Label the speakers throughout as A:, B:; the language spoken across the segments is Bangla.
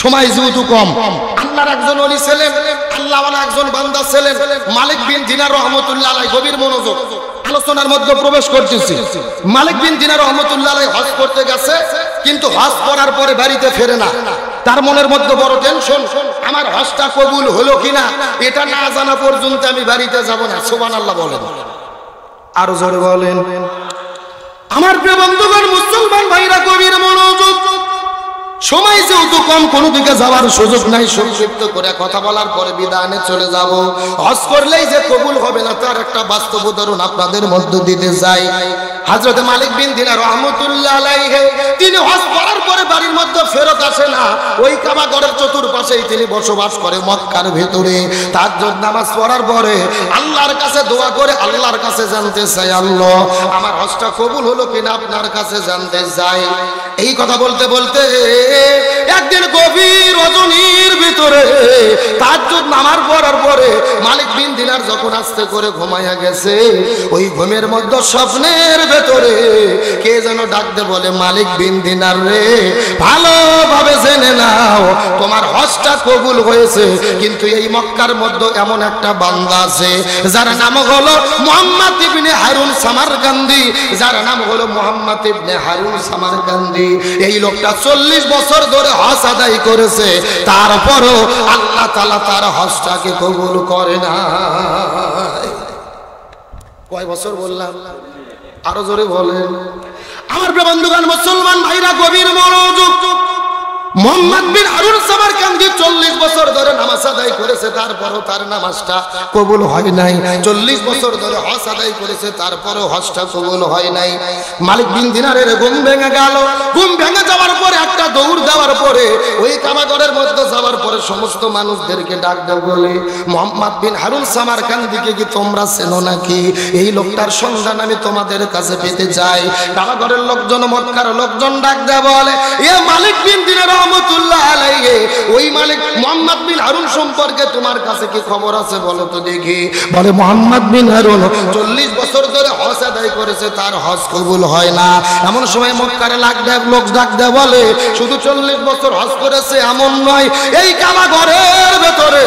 A: সময় যেহেতু কম, আল্লাহর একজন ওলি ছিলেন, আল্লাহওয়ালা একজন বান্দা ছিলেন মালিক বিন দিনার রহমতুল্লাহ আলাইহি। গভীর মনোযোগ, আলোচনার মধ্যে প্রবেশ করতেছি। মালিক বিন দিনার রহমতুল্লাহ আলাইহি হজ করতে গেছে, কিন্তু হজ করার পরে বাড়িতে ফেরে না। তার মনের মধ্যে বড় টেনশন, আমার হজটা কবুল হলো কিনা এটা না জানা পর্যন্ত আমি বাড়িতে যাব না। সুবহানাল্লাহ বলেন, আরো জোরে বলেন। আমার প্রিয় বন্ধুগণ, মুসলমান ভাইরা, গভীর মনোযোগ। সময় যেহেতু কম, কোনো দিকে যাওয়ার সুযোগ নাই, সংক্ষিপ্ত করে কথা বলার পরে বিদানে চলে যাব। হজ করলেই যে কবুল হবে না তার একটা বাস্তব উদাহরণ আপনাদের মধ্যে দিতে যাই। হযরত মালিক বিন দিনার রহমতুল্লাহ আলাইহি তিনি হজ করার পরে বাড়ির মধ্যে ফেরত আসে না, ওই কাবা ঘরের চতুর্পাশেই তিনি বসবাস করে মক্কার ভেতরে। তাহাজ্জুদ নামাজ পড়ার পরে আল্লাহর কাছে দোয়া করে আল্লাহর কাছে জানতে চাই, আল্লাহ আমার হজটা কবুল হলো কিনা আপনার কাছে জানতে চাই। এই কথা বলতে বলতে একদিন গভীর রজনীর ভিতরে তাহাজ্জুদ নামাজ পড়ার পরে মালিক বিন দিনার যখন আস্তে করে ঘুমাইয়া গেছে, ওই ঘুমের মধ্যে স্বপ্নের ভেতরে কে যেন ডাকতে বলে, মালিক বিন দিনার রে, ভালোভাবে জেনে নাও তোমার হজটা কবুল হয়েছে, কিন্তু এই মক্কার মধ্যে এমন একটা বান্দা আছে যার নাম হলো মুহাম্মদ ইবনে হারুন সামারকান্দি, যার নাম হলো মুহাম্মদ ইবনে হারুন সামারকান্দি। এই লোকটা 40 বছর ধরে হজ আদায় করেছে, তারপরও আল্লাহ তাআলা তার হজটাকে কবুল করে না। কয় বছর বললাম? আরো জোরে বলেন। আমার প্রিয় বন্ধুগণ, মুসলমান ভাইরা, গভীর মনোযোগ। মুহাম্মদ বিন হারুন সামারকান্দি 40 বছর ধরে নামাজ আদায় করেছে, তারপরও তার নামাজটা কবুল হয় নাই। 40 বছর ধরে হজ আদায় করেছে, তারপরও হজটা কবুল হয় নাই। মালিক বিন দিনারের ঘুম ভেঙে গেল। ঘুম ভেঙে যাওয়ার পরে একটা দৌড় দেওয়ার পরে ওই কাবাঘরের মধ্যে যাওয়ার পরে সমস্ত মানুষদেরকে ডাক দেয়, বলে মুহাম্মদ বিন হারুন সামারকান্দিকে কি তোমরা চেনো নাকি? এই লোকটার সন্ধান আমি তোমাদের কাছে পেতে চাই। কাবাঘরের লোকজন, মক্কার লোকজন ডাক দেয়, বলে এ মালিক বিন দিনার রহমতুল্লাহ আলাইহি, ওই মালিক মুহাম্মদ বিন হারুন সম্পর্কে তোমার কাছে কি খবর আছে বলো তো দেখি। বলে মুহাম্মদ বিন হারুন 40 বছর ধরে হজ আদায় করেছে, তার হজ কবুল হয় না। এমন সময় মক্কার লোক ডাক দেয়, বলে শুধু 40 বছর হজ করেছে এমন নয়, এই কাবাঘরের ভেতরে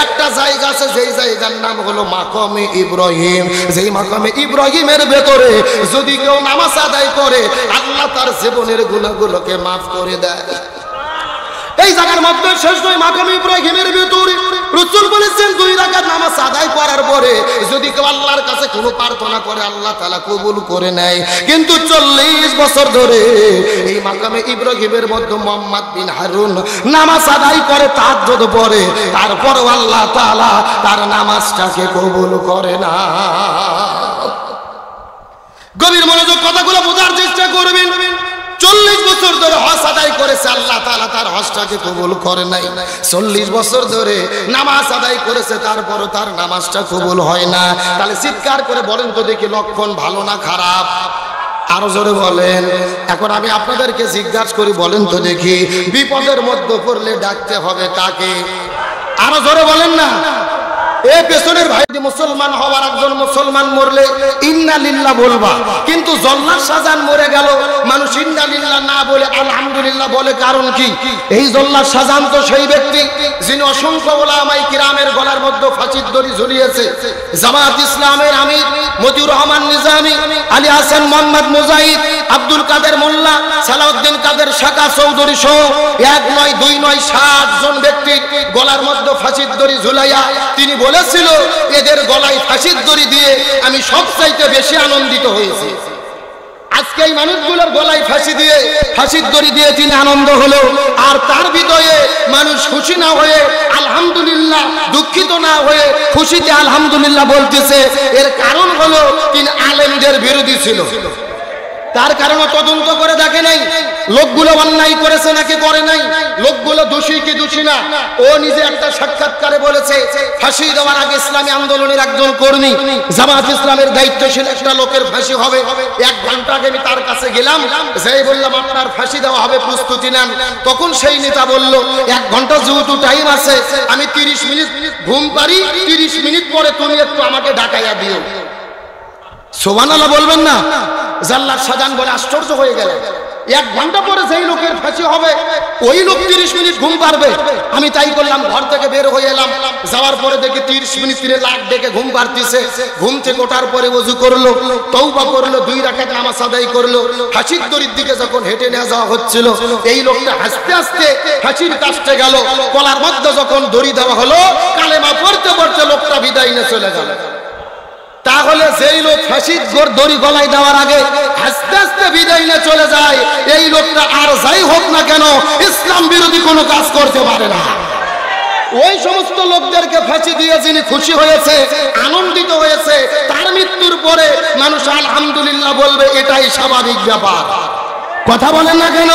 A: একটা জায়গা আছে, যেই জায়গার নাম হলো মাকামে ইব্রাহিম। যেই মাকামে ইব্রাহিমের ভেতরে যদি কেউ নামাজ আদায় করে, আল্লাহ তার জীবনের গুনাহগুলোকে মাফ করে দেয়। এই জায়গার মধ্যে শেষ নয়, মাকামে ইব্রাহিমের ভিতরে রাসূল বলেছেন 2 রাকাত নামাজ আদায় করার পরে যদি কেউ আল্লাহর কাছে কোনো প্রার্থনা করে, আল্লাহ তাআলা কবুল করে নেয়। কিন্তু 40 বছর ধরে এই মাকামে ইব্রাহিমের মধ্যে মুহাম্মদ বিন হারুন নামাজ আদায় করে, তাহাজ্জুদ পড়ে, তারপরও আল্লাহ তাআলা তার নামাজটাকে কবুল করে না। গভীর মনোযোগ, কথাগুলো বোঝার চেষ্টা করবেন। 40 বছর ধরে হজ আদায় করেছে, আল্লাহ তাআলা তার হজটাকে কবুল করে নাই। 40 বছর ধরে নামাজ আদায় করেছে, তারপরও তার নামাজটা কবুল হয় না। তাহলে চিৎকার করে বলেন তো দেখি, লক্ষণ ভালো না খারাপ? আরো জোরে বলেন। এখন আমি আপনাদেরকে জিজ্ঞাসা করি, বলেন তো দেখি, বিপদের মধ্যে পড়লে ডাকতে হবে কাকে? আরো জোরে বলেন না। এই পেছনের ভাই, মুসলমান হওয়ার একজন মুসলমান মরলে ইন্না লিল্লাহ বলবা, কিন্তু জল্লাদ শাহজাহান মরে গেল, মানুষ ইন্না লিল্লাহ না বলে আলহামদুলিল্লাহ বলে, কারণ কি? এই জল্লাদ শাহজাহান তো সেই ব্যক্তি যিনি অসংখ্য উলামায়ে কিরামের গলার মধ্যে ফাঁসির দড়ি ঝুলিয়েছে। জামাত ইসলামের আমির মতিউর রহমান নিজামী, আলী হাসান মোহাম্মদ মুজাহিদ, আব্দুল কাদের মোল্লা, সালাউদ্দিন কাদের শাকা চৌধুরী সহ 1 নয় 2 নয় 60 জন ব্যক্তি গলার মধ্যে ফাঁসির দড়ি ঝুলাইয়া তিনি বলেছিল, এদের গলায় ফাঁসির দড়ি দিয়ে আমি সবচাইতে বেশি আনন্দিত হয়েছি। আজকে এই মানুষগুলোর গলায় ফাঁসির দড়ি দিয়ে তিনি আনন্দ হলো, আর তার হৃদয়ে মানুষ খুশি না হয়ে আলহামদুলিল্লাহ, দুঃখিত না হয়ে খুশিতে আলহামদুলিল্লাহ বলতেছে। এর কারণ হলো তিনি আলেমদের বিরোধী ছিল। তার কারণে তদন্ত করে দেখে নাই লোকগুলো অন্যায় করেছে নাকি করে নাই, লোকগুলো দোষী কি দোষী না। ও নিজে একটা সাক্ষাৎকারে বলেছে, ফাঁসি দেওয়ার আগে ইসলামী আন্দোলনের একজন কর্মী, জামাত ইসলামের দায়িত্বশীল একটা লোকের ফাঁসি হবে, 1 ঘন্টা আগে আমি তার কাছে গেলাম, যেই বললাম আপনার ফাঁসি দেওয়া হবে, প্রস্তুতি নেন। তখন সেই নেতা বলল, 1 ঘন্টা যেহেতু টাইম আছে, আমি 30 মিনিট ঘুম পারি, 30 মিনিট পরে তুমি একটু আমাকে ডাকাইয়া দিও। সুবহানাল্লাহ বলবেন না? জল্লাদ শাহজাহান বলে আশ্চর্য হয়ে গেল, 1 ঘন্টা পরে যেই লোকের ফাঁসি হবে ওই লোক 30 মিনিট ঘুম পারবে। আমি তাই করলাম, ঘর থেকে বের হয়ে এলাম, যাওয়ার পরে দেখি 30 মিনিট লাখ ডেকে ঘুম পারতেছে। ঘুম থেকে ওঠার পরে ওযু করলো, তওবা করলো, 2 রাকাত নামাজ আদায় করলো। ফাঁসির দড়ির দিকে যখন হেঁটে নিয়ে যাওয়া হচ্ছিল, এই লোকটা হাসতে হাসতে ফাঁসির কাছে গেল। গলার মধ্যে যখন দড়ি দেওয়া হলো, কালেমা পড়তে পড়তে লোকটা বিদায় নিয়ে চলে গেল। তাহলে যেই লোক ফাঁসির দড়ি গলায় দেওয়ার আগে হাসতে হাসতে বিদায় নিয়ে চলে যায়, এই লোকটা আর যাই হোক না কেন ইসলাম বিরোধী কোনো কাজ করতে পারে না। ওই সমস্ত লোকদেরকে ফাঁসি দিয়ে যিনি খুশি হয়েছে, আনন্দিত হয়েছে, তার মৃত্যুর পরে মানুষ আলহামদুলিল্লাহ বলবে, এটাই স্বাভাবিক ব্যাপার। কথা বলেন না কেন?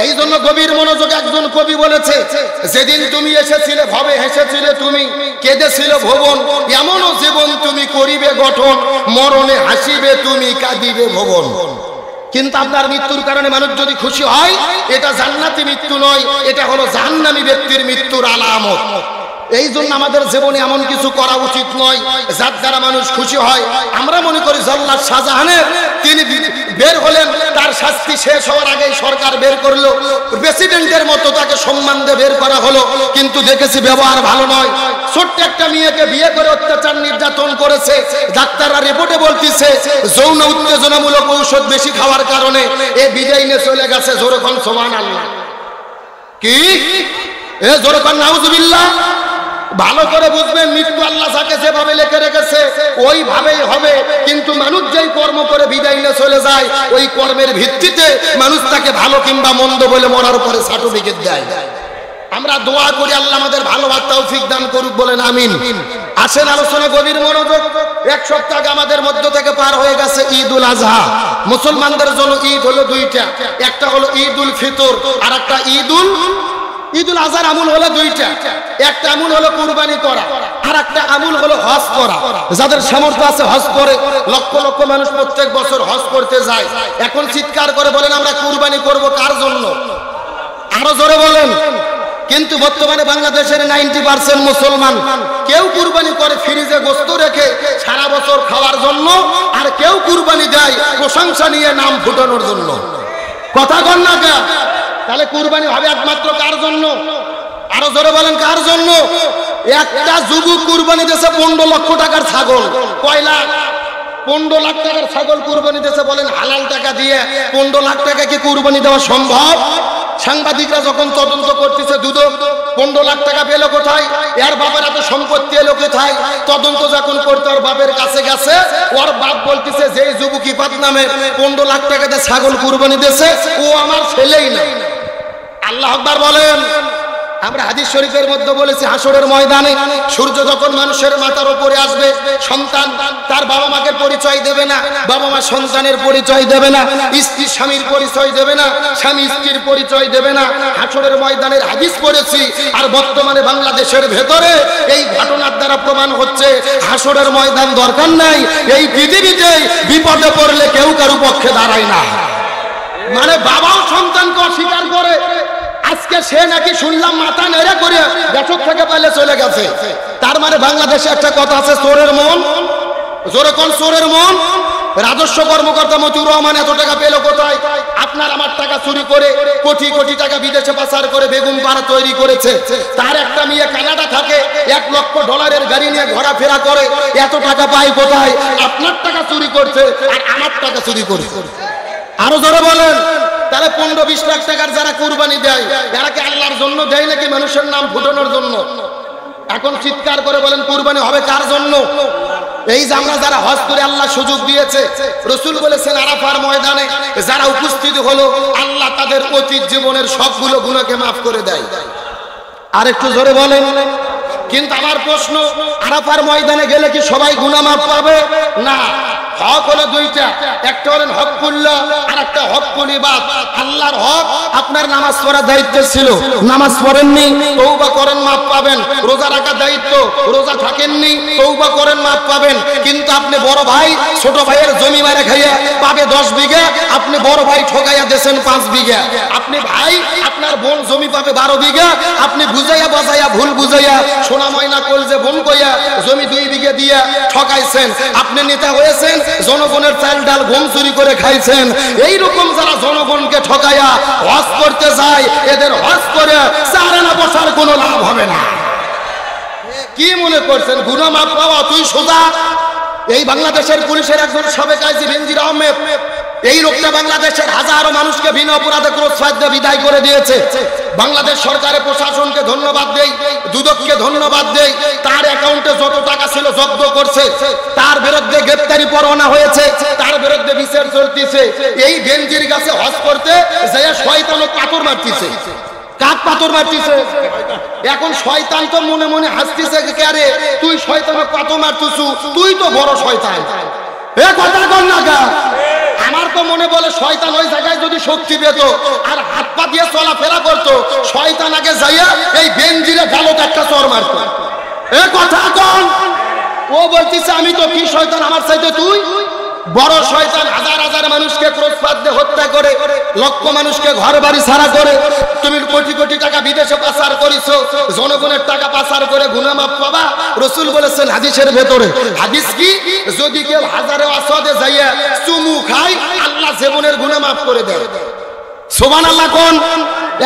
A: এই জন্য গভীর মনোযোগ একজন কবি বলেছে, যেদিন তুমি এসেছিলে ভবে হেসেছিলে তুমি, কেঁদেছিল ভুবন, এমনও জীবন তুমি করিবে গঠন, মরণে হাসিবে তুমি, কাঁদিবে ভুবন। কিন্তু আপনার মৃত্যুর কারণে মানুষ যদি খুশি হয়, এটা জান্নাতি মৃত্যু নয়, এটা হলো জাহান্নামী ব্যক্তির মৃত্যুর আলামত। এই জন্য আমাদের জীবনে এমন কিছু করা উচিত নয় যার দ্বারা মানুষ খুশি হয়। আমরা মনে করি জল্লাদ শাহজাহানের তিনি বের হলেন, তার শাস্তি শেষ হওয়ার আগেই সরকার বের করলো, প্রেসিডেন্টের মতো তাকে সম্মান দিয়ে বের করা হলো, কিন্তু দেখেছি ব্যবহার ভালো নয়। ছোট্ট একটা মেয়েকে বিয়ে করে অত্যাচার নির্যাতন করেছে, ডাক্তাররা রিপোর্টে বলতেছে যৌন উত্তেজনামূলক ঔষধ বেশি খাওয়ার কারণে এ বিদায় নিয়ে চলে গেছে। জোরকন সুবহানাল্লাহ। কি এ জোরকন নাউজুবিল্লাহ। ভালো করে বুঝবেন, মৃত্যু আল্লাহ যাকে যেভাবে লিখে রেখেছে ওইভাবেই হবে, কিন্তু মানুষ যেই কর্ম করে বিদায় নিয়ে চলে যায়, ওই কর্মের ভিত্তিতে মানুষ তাকে ভালো কিংবা মন্দ বলে মরার পরে সার্টিফিকেট দেয়। আমরা দোয়া করি আল্লাহ আমাদের ভালো তৌফিক দান করুক, বলেন আমিন। আসেন আলোচনা গভীর মনোযোগ। 1 সপ্তাহ আগে আমাদের মধ্য থেকে পার হয়ে গেছে ঈদুল আজহা। মুসলমানদের জন্য ঈদ হলো 2টা, একটা হলো ঈদুল ফিতর আর একটা ঈদুল আজহার আমল হলো 2টা। একটা আমল হলো কুরবানি করা, আর একটা আমল হলো হজ করা। যাদের সামর্থ্য আছে হজ করে, লক্ষ লক্ষ মানুষ প্রত্যেক বছর হজ করতে যায়। এখন চিৎকার করে বলেন আমরা কুরবানি করব কার জন্য? আরো জোরে বলেন। কিন্তু বর্তমানে বাংলাদেশের 90% মুসলমান, কেউ কুরবানি করে ফ্রিজে গোশত রেখে সারা বছর খাওয়ার জন্য, আর কেউ কুরবানি দেয় প্রশংসা নিয়ে নাম ফুটানোর জন্য। কথা কন না কে? তাহলে কুরবানি হবে একমাত্র কার জন্য? আরো জোরে বলেন কার জন্য? একটা যুবক কুরবানি দিয়েছে 15 লক্ষ টাকার ছাগল। কয় লাখ? 15 লাখ টাকার ছাগল কুরবানি দিয়েছে। বলেন হালাল টাকা দিয়ে 15 লাখ টাকা কি কুরবানি দেওয়া সম্ভব? সাংবাদিকরা যখন তদন্ত করতেছে, দুদক 15 লাখ টাকা পেল কোথায়, এর বাবার এত সম্পত্তি এলো কোথায়, তদন্ত যখন করতে ওর বাপের কাছে গেছে, ওর বাপ বলতেছে যে যুবক ইফাত নামে 15 লাখ টাকা দিয়ে ছাগল কুরবানি দিয়েছে, ও আমার ছেলেই না। আল্লাহু আকবার বলেন। আমরা হাদিস শরীফের মধ্যে বলেছি, হাসরের ময়দানে সূর্য যখন মানুষের মাথার উপরে আসবে, সন্তান তার বাবা মাকে পরিচয় দেবে না, বাবা মা সন্তানের পরিচয় দেবে না, স্ত্রী স্বামীর পরিচয় দেবে না, স্বামী স্ত্রীর পরিচয় দেবে না। হাসরের ময়দানের হাদিস পড়েছি। আর বর্তমানে বাংলাদেশের ভেতরে এই ঘটনার দ্বারা প্রমাণ হচ্ছে হাসরের ময়দান দরকার নাই। এই পৃথিবীতে বিপদে পড়লে কেউ কারো পক্ষে দাঁড়ায় না। মানে বাবাও সন্তানকে অস্বীকার করে। আজকে সে নাকি শুনলাম মাথা নেড়ে করে বেচক থেকে পাইলে চলে গেছে। তার মানে বাংলাদেশে একটা কথা আছে, চোরের মন। জোরে কোন চোরের মন? রাজস্ব কর্মকর্তা মতিউর রহমান এত টাকা পেল কোথায়? আপনার আমার টাকা চুরি করে কোটি কোটি টাকা বিদেশে পাচার করে বেগুন পাড়া তৈরি করেছে। তার একটা মেয়ে কানাডা থাকে, $1 লক্ষ গাড়ি নিয়ে ঘোরাফেরা করে, এত টাকা পায় কোথায়? আপনার টাকা চুরি করছে আর আমার টাকা চুরি করছে। আরো জোরে বলেন। তাহলে 15-20 লাখ টাকার যারা কুরবানি দেয়, এরা কি আল্লাহর জন্য দেয় নাকি মানুষের নাম ফুটানোর জন্য? এখন চিৎকার করে বলেন কুরবানি হবে কার জন্য? এই যে আমরা যারা হজ করে আল্লাহ সুযোগ দিয়েছে, রাসূল বলেছেন আরাফার ময়দানে যারা উপস্থিত হলো, আল্লাহ তাদের অতীত জীবনের সবগুলো গুনাহকে মাফ করে দেয়। আর একটু জোরে বলেন। কিন্তু আমার প্রশ্ন, আরাফার ময়দানে গেলে কি সবাই গুনাহ মাফ পাবে? না। হক হলো 2টা, একটা হলেন হকুল্লাহ আর একটা হকুল ইবাদ। আল্লাহর হক আপনার নামাজ পড়ার দায়িত্ব ছিল, নামাজ পড়েননি, তওবা করেন মাফ পাবেন। রোজা রাখার দায়িত্ব, রোজা থাকেননি, তওবা করেন মাফ পাবেন। কিন্তু আপনি বড় ভাই ছোট ভাইয়ের জমি মারা খাইয়া পাবে 10 বিঘা, আপনি বড় ভাই ঠকাইয়া দেন 5 বিঘা। আপনি ভাই আপনার বোন জমি পাবে 12 বিঘা, আপনি বুঝাইয়া বাজাইয়া ভুল বুঝাইয়া সোনা ময়না কলজে বোন কইয়া জমি 2 বিঘা দিয়া ঠকাইছেন। আপনি নেতা হয়েছেন, জনগণের চাল ডাল গম চুরি করে খাইছেন। এই রকম যারা জনগণকে ঠকাইয়া হজ করতে যায়, এদের হজ করে 4 আনা বসার কোনো লাভ হবে না। কি মনে করছেন গুনাহ মাফ পাওয়া তুই সোজা? এই বাংলাদেশের পুলিশের একজন সাবেক আইজি বেনজির আহমেদ, এই লোকটা বাংলাদেশের হাজারো মানুষকে বিনা অপরাধে ক্রসফায়ার দিয়ে বিদায় করে দিয়েছে। বাংলাদেশ সরকারের প্রশাসনকে ধন্যবাদ দেই, দুদককে ধন্যবাদ দেই। তার অ্যাকাউন্টে যত টাকা ছিল জব্দ করছে, তার বিরুদ্ধে গ্রেফতারি পরোয়ানা হয়েছে, তার বিরুদ্ধে বিচার চলতেছে। এই বেনজির কাছে হজ করতে যায় শয়তানও পাথর মারতেছে। কাক পাথর মারতেছে? এখন শয়তান তো মনে মনে হাসতেছে, কে রে তুই শয়তানকে পাথর মারতেছু, তুই তো বড় শয়তান। এ কথা কর না গা। আমার তো মনে বলে শয়তান ওই জায়গায় যদি শক্তি পেত আর হাত পা দিয়ে চলাফেরা করতো, শয়তান আগে যাইয়া এই বেনজিরে গালত একটা চর মারতো। এ কথা কন। ও বলতিছে আমি তো কি শয়তান, আমার চাইতে তুই বড় শয়তান। হাজার হাজার মানুষকে ক্রসফায়ার দিয়ে হত্যা করে, লক্ষ মানুষকে ঘর বাড়ি ছাড়া করে, তুমি কোটি কোটি টাকা বিদেশে পাচার করেছো, জনগণের টাকা পাচার করে গুনাহ মাফ পাবা। রাসূল বলেছেন হাদিসের ভেতরে, হাদিস কি, যদি কেউ হাজারে আসওয়াদে যাইয়া চুমু খায় আল্লাহ জীবনের গুনাহ মাফ করে দেয়। সুবহানাল্লাহ কোন।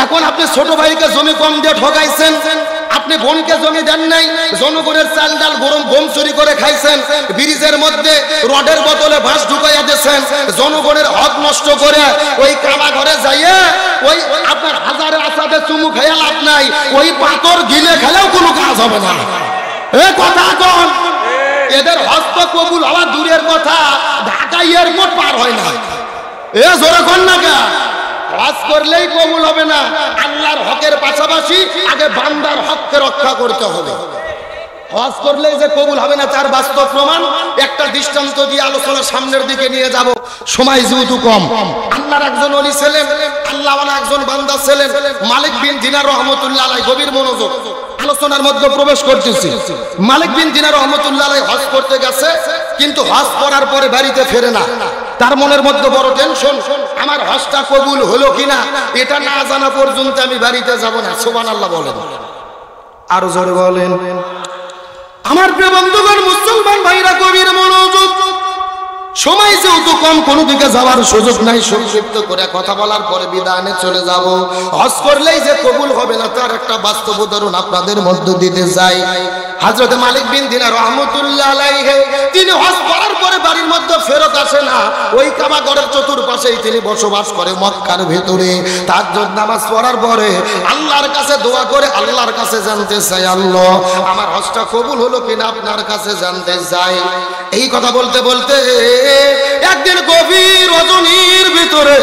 A: এখন আপনি ছোট ভাইকে জমি কম দিয়ে ঠকাইছেন, আপনি বোনকে জমি দেন নাই, জনগণের চাল ডাল গরম গম চুরি করে খাইছেন, ব্রিজের মধ্যে রডের বোতলে বাঁশ ঢুকাইয়া দিয়েছেন, জনগণের হক নষ্ট করে ওই কাবা ঘরে যাইয়ে ওই আপনার হাজারে আসাদে চুমু খাইয়া লাভ নাই, ওই পাথর গিলে খেলেও কোনো কাজ হবে না। এ কথা কোন। এদের হজ তো কবুল হওয়া দূরের কথা, ঢাকা এয়ারপোর্ট পার হয় না। এ জোরে কোন না কা। হজ করলেই কবুল হবে না, আল্লাহর হকের পাশাপাশি আগে বান্দার হককে রক্ষা করতে হবে। হজ করলেই যে কবুল হবে না তার বাস্তব প্রমাণ একটা দৃষ্টান্ত দিয়ে আলোচনা সামনের দিকে নিয়ে যাব, সময় যেহেতু কম। আল্লাহর একজন ওলি ছিলেন, আল্লাহওয়ালা একজন বান্দা ছিলেন মালিক বিন দিনার রহমতুল্লাহ আলাইহি। গভীর মনোযোগ, আলোচনার মধ্যে প্রবেশ করতেছি। মালিক বিন দিনার রহমতুল্লাহ আলাইহি হজ করতে গেছে, কিন্তু হজ করার পরে বাড়িতে ফেরে না। তার মনের মধ্যে বড় টেনশন, আমার হজটা কবুল হলো কিনা এটা না জানা পর্যন্ত আমি বাড়িতে যাব না। সুবহানাল্লাহ বলেন, আরো জোরে বলেন। আমার প্রিয় বন্ধুগণ, মুসলমান ভাইরা গভীর মনোযোগ। সময় যেহেতু কম, কোনো দিকে যাওয়ার সুযোগ নাই, সংক্ষিপ্ত করে কথা বলার পরে বিদানে চলে যাব। হজ করলেই যে কবুল হবে না তার একটা বাস্তব উদাহরণ আপনাদের মধ্যে দিতে চাই। হযরত মালিক বিন দিনার রহমাতুল্লাহ আলাইহি তিনি হজ করার পরে বাড়ির মধ্যে ফেরত আসে না, ওই কাবা ঘরের চতুর্পাশেই তিনি বসবাস করে মক্কার ভিতরে। তাহাজ্জুদ নামাজ পড়ার পরে আল্লাহর কাছে দোয়া করে আল্লাহর কাছে জানতে চাই, আল্লাহ আমার হজটা কবুল হলো কিনা আপনার কাছে জানতে চাই। এই কথা বলতে বলতে একদিন গভীর রজনীর ভিতরে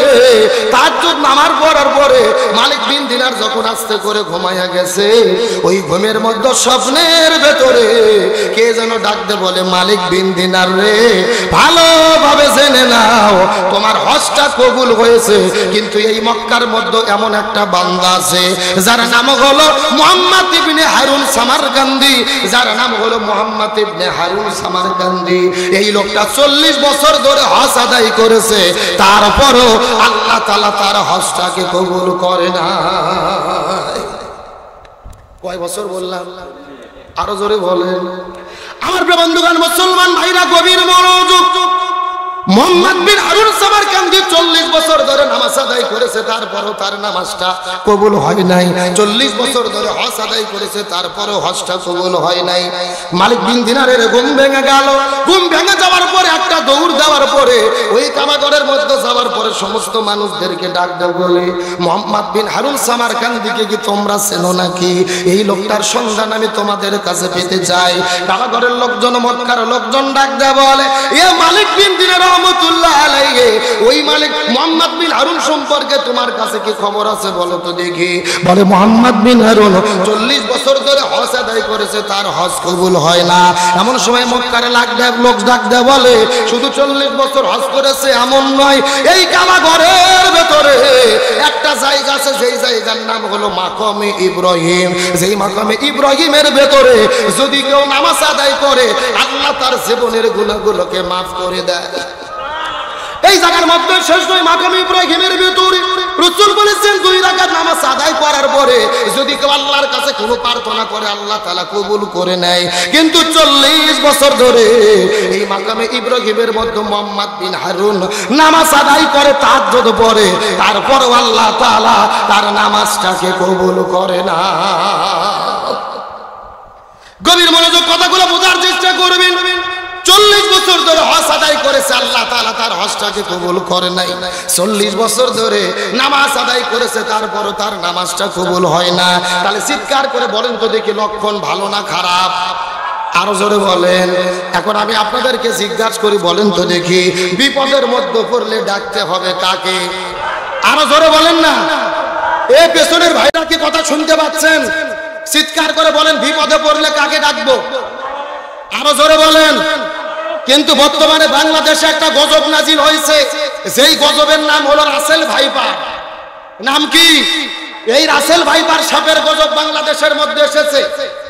A: তাহাজ্জুদ নামাজ পড়ার পরে মালিক বিন দিনার যখন আস্তে করে ঘুমাইয়া গেছে, ওই ঘুমের মধ্যে স্বপ্নের ভেতরে কে যেন ডাকতে বলে, মালিক বিন দিনার রে, ভালোভাবে জেনে নাও তোমার হজটা কবুল হয়েছে, কিন্তু এই মক্কার মধ্যে এমন একটা বান্দা আছে যার নাম হলো মুহাম্মদ ইবনে হারুন সামারকান্দি, যার নাম হলো মুহাম্মদ ইবনে হারুন সামারকান্দি। এই লোকটা 40 বছর ধরে হজ আদায় করেছে, তারপরও আল্লাহ তাআলা তার হজটাকে কবুল করে না। কয় বছর বললাম? আরো জোরে বলেন। আমার প্রিয় বন্ধুগণ, মুসলমান ভাইরা গভীর মনোযোগ। মুহাম্মদ বিন হারুন সামারকান্দি 40 বছর ধরে নামাজ আদায় করেছে, তারপরও তার নামাজটা কবুল হয় নাই। 40 বছর ধরে হজ আদায় করেছে, তারপরও হজটা কবুল হয় নাই। মালিক বিন দিনারের ঘুম ভেঙে গেল। ঘুম ভেঙে যাওয়ার পরে একটা দৌড় দেওয়ার পরে ওই কাবাঘরের মধ্যে যাওয়ার পরে সমস্ত মানুষদেরকে ডাক দাও বলে, মুহাম্মদ বিন হারুন সামারকান্দিকে কি তোমরা চেনো নাকি? এই লোকটার সন্ধান আমি তোমাদের কাছে পেতে চাই। কাবাঘরের লোকজন, মক্কার লোকজন ডাক দেয় বলে, এ মালিক বিন দিনার রহমাতুল্লাহ আলাইহি, ওই মালিক মুহাম্মদ বিন হারুন সম্পর্কে তোমার কাছে কি খবর আছে বলো তো দেখি। বলে, মুহাম্মদ বিন হারুন 40 বছর ধরে হজ আদায় করেছে, তার হজ কবুল হয় না। এমন সময় মক্কার লোক ডাক দেয় বলে, শুধু 40 বছর হজ করেছে এমন নয়, এই কাবাঘরের ভেতরে একটা জায়গা আছে, যেই জায়গার নাম হলো মাকামে ইব্রাহিম। যেই মাকামে ইব্রাহিমের ভেতরে যদি কেউ নামাজ আদায় করে আল্লাহ তার জীবনের গুনাহগুলোকে মাফ করে দেয়। এই জায়গার মধ্যে শেষ নয়, মাকামে ইব্রাহিমের ভিতরে রাসূল বলেছেন 2 রাকাত নামাজ আদায় করার পরে যদি কেউ আল্লাহর কাছে কোনো প্রার্থনা করে আল্লাহ তাআলা কবুল করে নেয়। কিন্তু 40 বছর ধরে এই মাকামে ইব্রাহিমের মধ্যে মুহাম্মদ বিন হারুন নামাজ আদায় করে তাহাজ্জুদ পড়ে, তারপরও আল্লাহ তাআলা তার নামাজটাকে কবুল করে না। গভীর মনোযোগ কথাগুলো বোঝার চেষ্টা করবেন। 40 বছর ধরে হজ আদায় করেছে, আল্লাহ তাআলা তার হজটাকে কবুল করে নাই। 40 বছর ধরে নামাজ আদায় করেছে, তারপরও তার নামাজটা কবুল হয় না। তাহলে চিৎকার করে বলেন তো দেখি, লক্ষণ ভালো না খারাপ? আরো জোরে বলেন। এখন আমি আপনাদেরকে জিজ্ঞাসা করি, বলেন তো দেখি, বিপদের মধ্যে পড়লে ডাকতে হবে কাকে? আরো জোরে বলেন না। এই পেছনের ভাইরা কি কথা শুনতে পাচ্ছেন? চিৎকার করে বলেন, বিপদে পড়লে কাকে ডাকবো? আরো জোরে বলেন। কিন্তু বর্তমানে বাংলাদেশে একটা গজব নাজিল হয়েছে, যেই গজবের নাম হলো রাসেল ভাইপার। নাম কি? এই রাসেল ভাইপার সাপের গজব বাংলাদেশের মধ্যে এসেছে।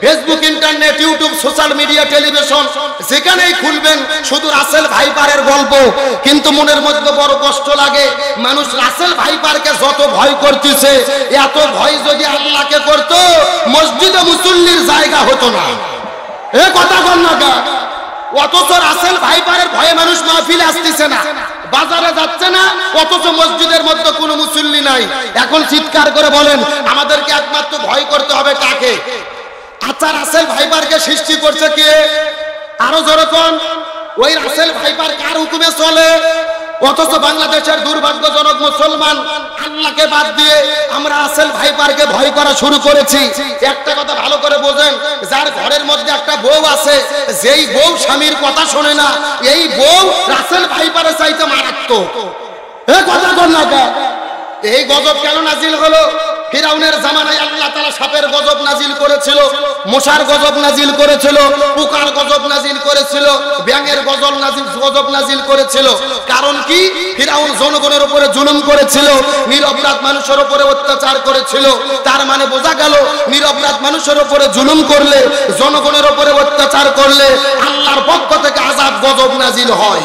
A: Facebook, internet, YouTube, social media, television যেখানেই খুলবেন শুধু রাসেল ভাইপারের গল্প। কিন্তু মনের মধ্যে বড় কষ্ট লাগে, মানুষ রাসেল ভাইপারকে যত ভয় করতেছে, এত ভয় যদি আল্লাহকে করত মসজিদে মুসল্লির জায়গা হতো না। এ কথা বল না গা। অথচ রাসেল ভাইপারের ভয়ে মানুষ মাহফিলে আসতেছে না, বাজারে যাচ্ছে না, অথচ মসজিদের মধ্যে কোনো মুসল্লি নাই। এখন চিৎকার করে বলেন, আমাদেরকে একমাত্র ভয় করতে হবে কাকে? আচ্ছা, রাসেল ভাইপারকে সৃষ্টি করছে কে? আরো জোরে কোন? ওই রাসেল ভাইপার কার হুকুমে চলে? অথচ বাংলাদেশের দুর্ভাগ্যজনক মুসলমান আল্লাহকে বাদ দিয়ে আমরা রাসেল ভাইপারকে ভয় করা শুরু করেছি। একটা কথা ভালো করে বোঝেন, যার ঘরের মধ্যে একটা বউ আছে, যেই বউ স্বামীর কথা শোনে না, এই বউ রাসেল ভাইপারের চাইতে মারাত্মক। এ কথা বল না। এই গজব কেন নাজিল হলো? ফিরাউনের জামানায় আল্লাহ তাআলা সাপের গজব নাজিল করেছিল, মশার গজব নাজিল করেছিল, পোকার গজব নাজিল করেছিল, ব্যাঙের গজব নাজিল করেছিল। কারণ কি? ফিরাউন জনগণের উপরে জুলুম করেছিল, নিরপরাধ মানুষের উপরে অত্যাচার করেছিল। তার মানে বোঝা গেল, নিরপরাধ মানুষের উপরে জুলুম করলে, জনগণের উপরে অত্যাচার করলে আল্লাহর পক্ষ থেকে আযাব গজব নাজিল হয়।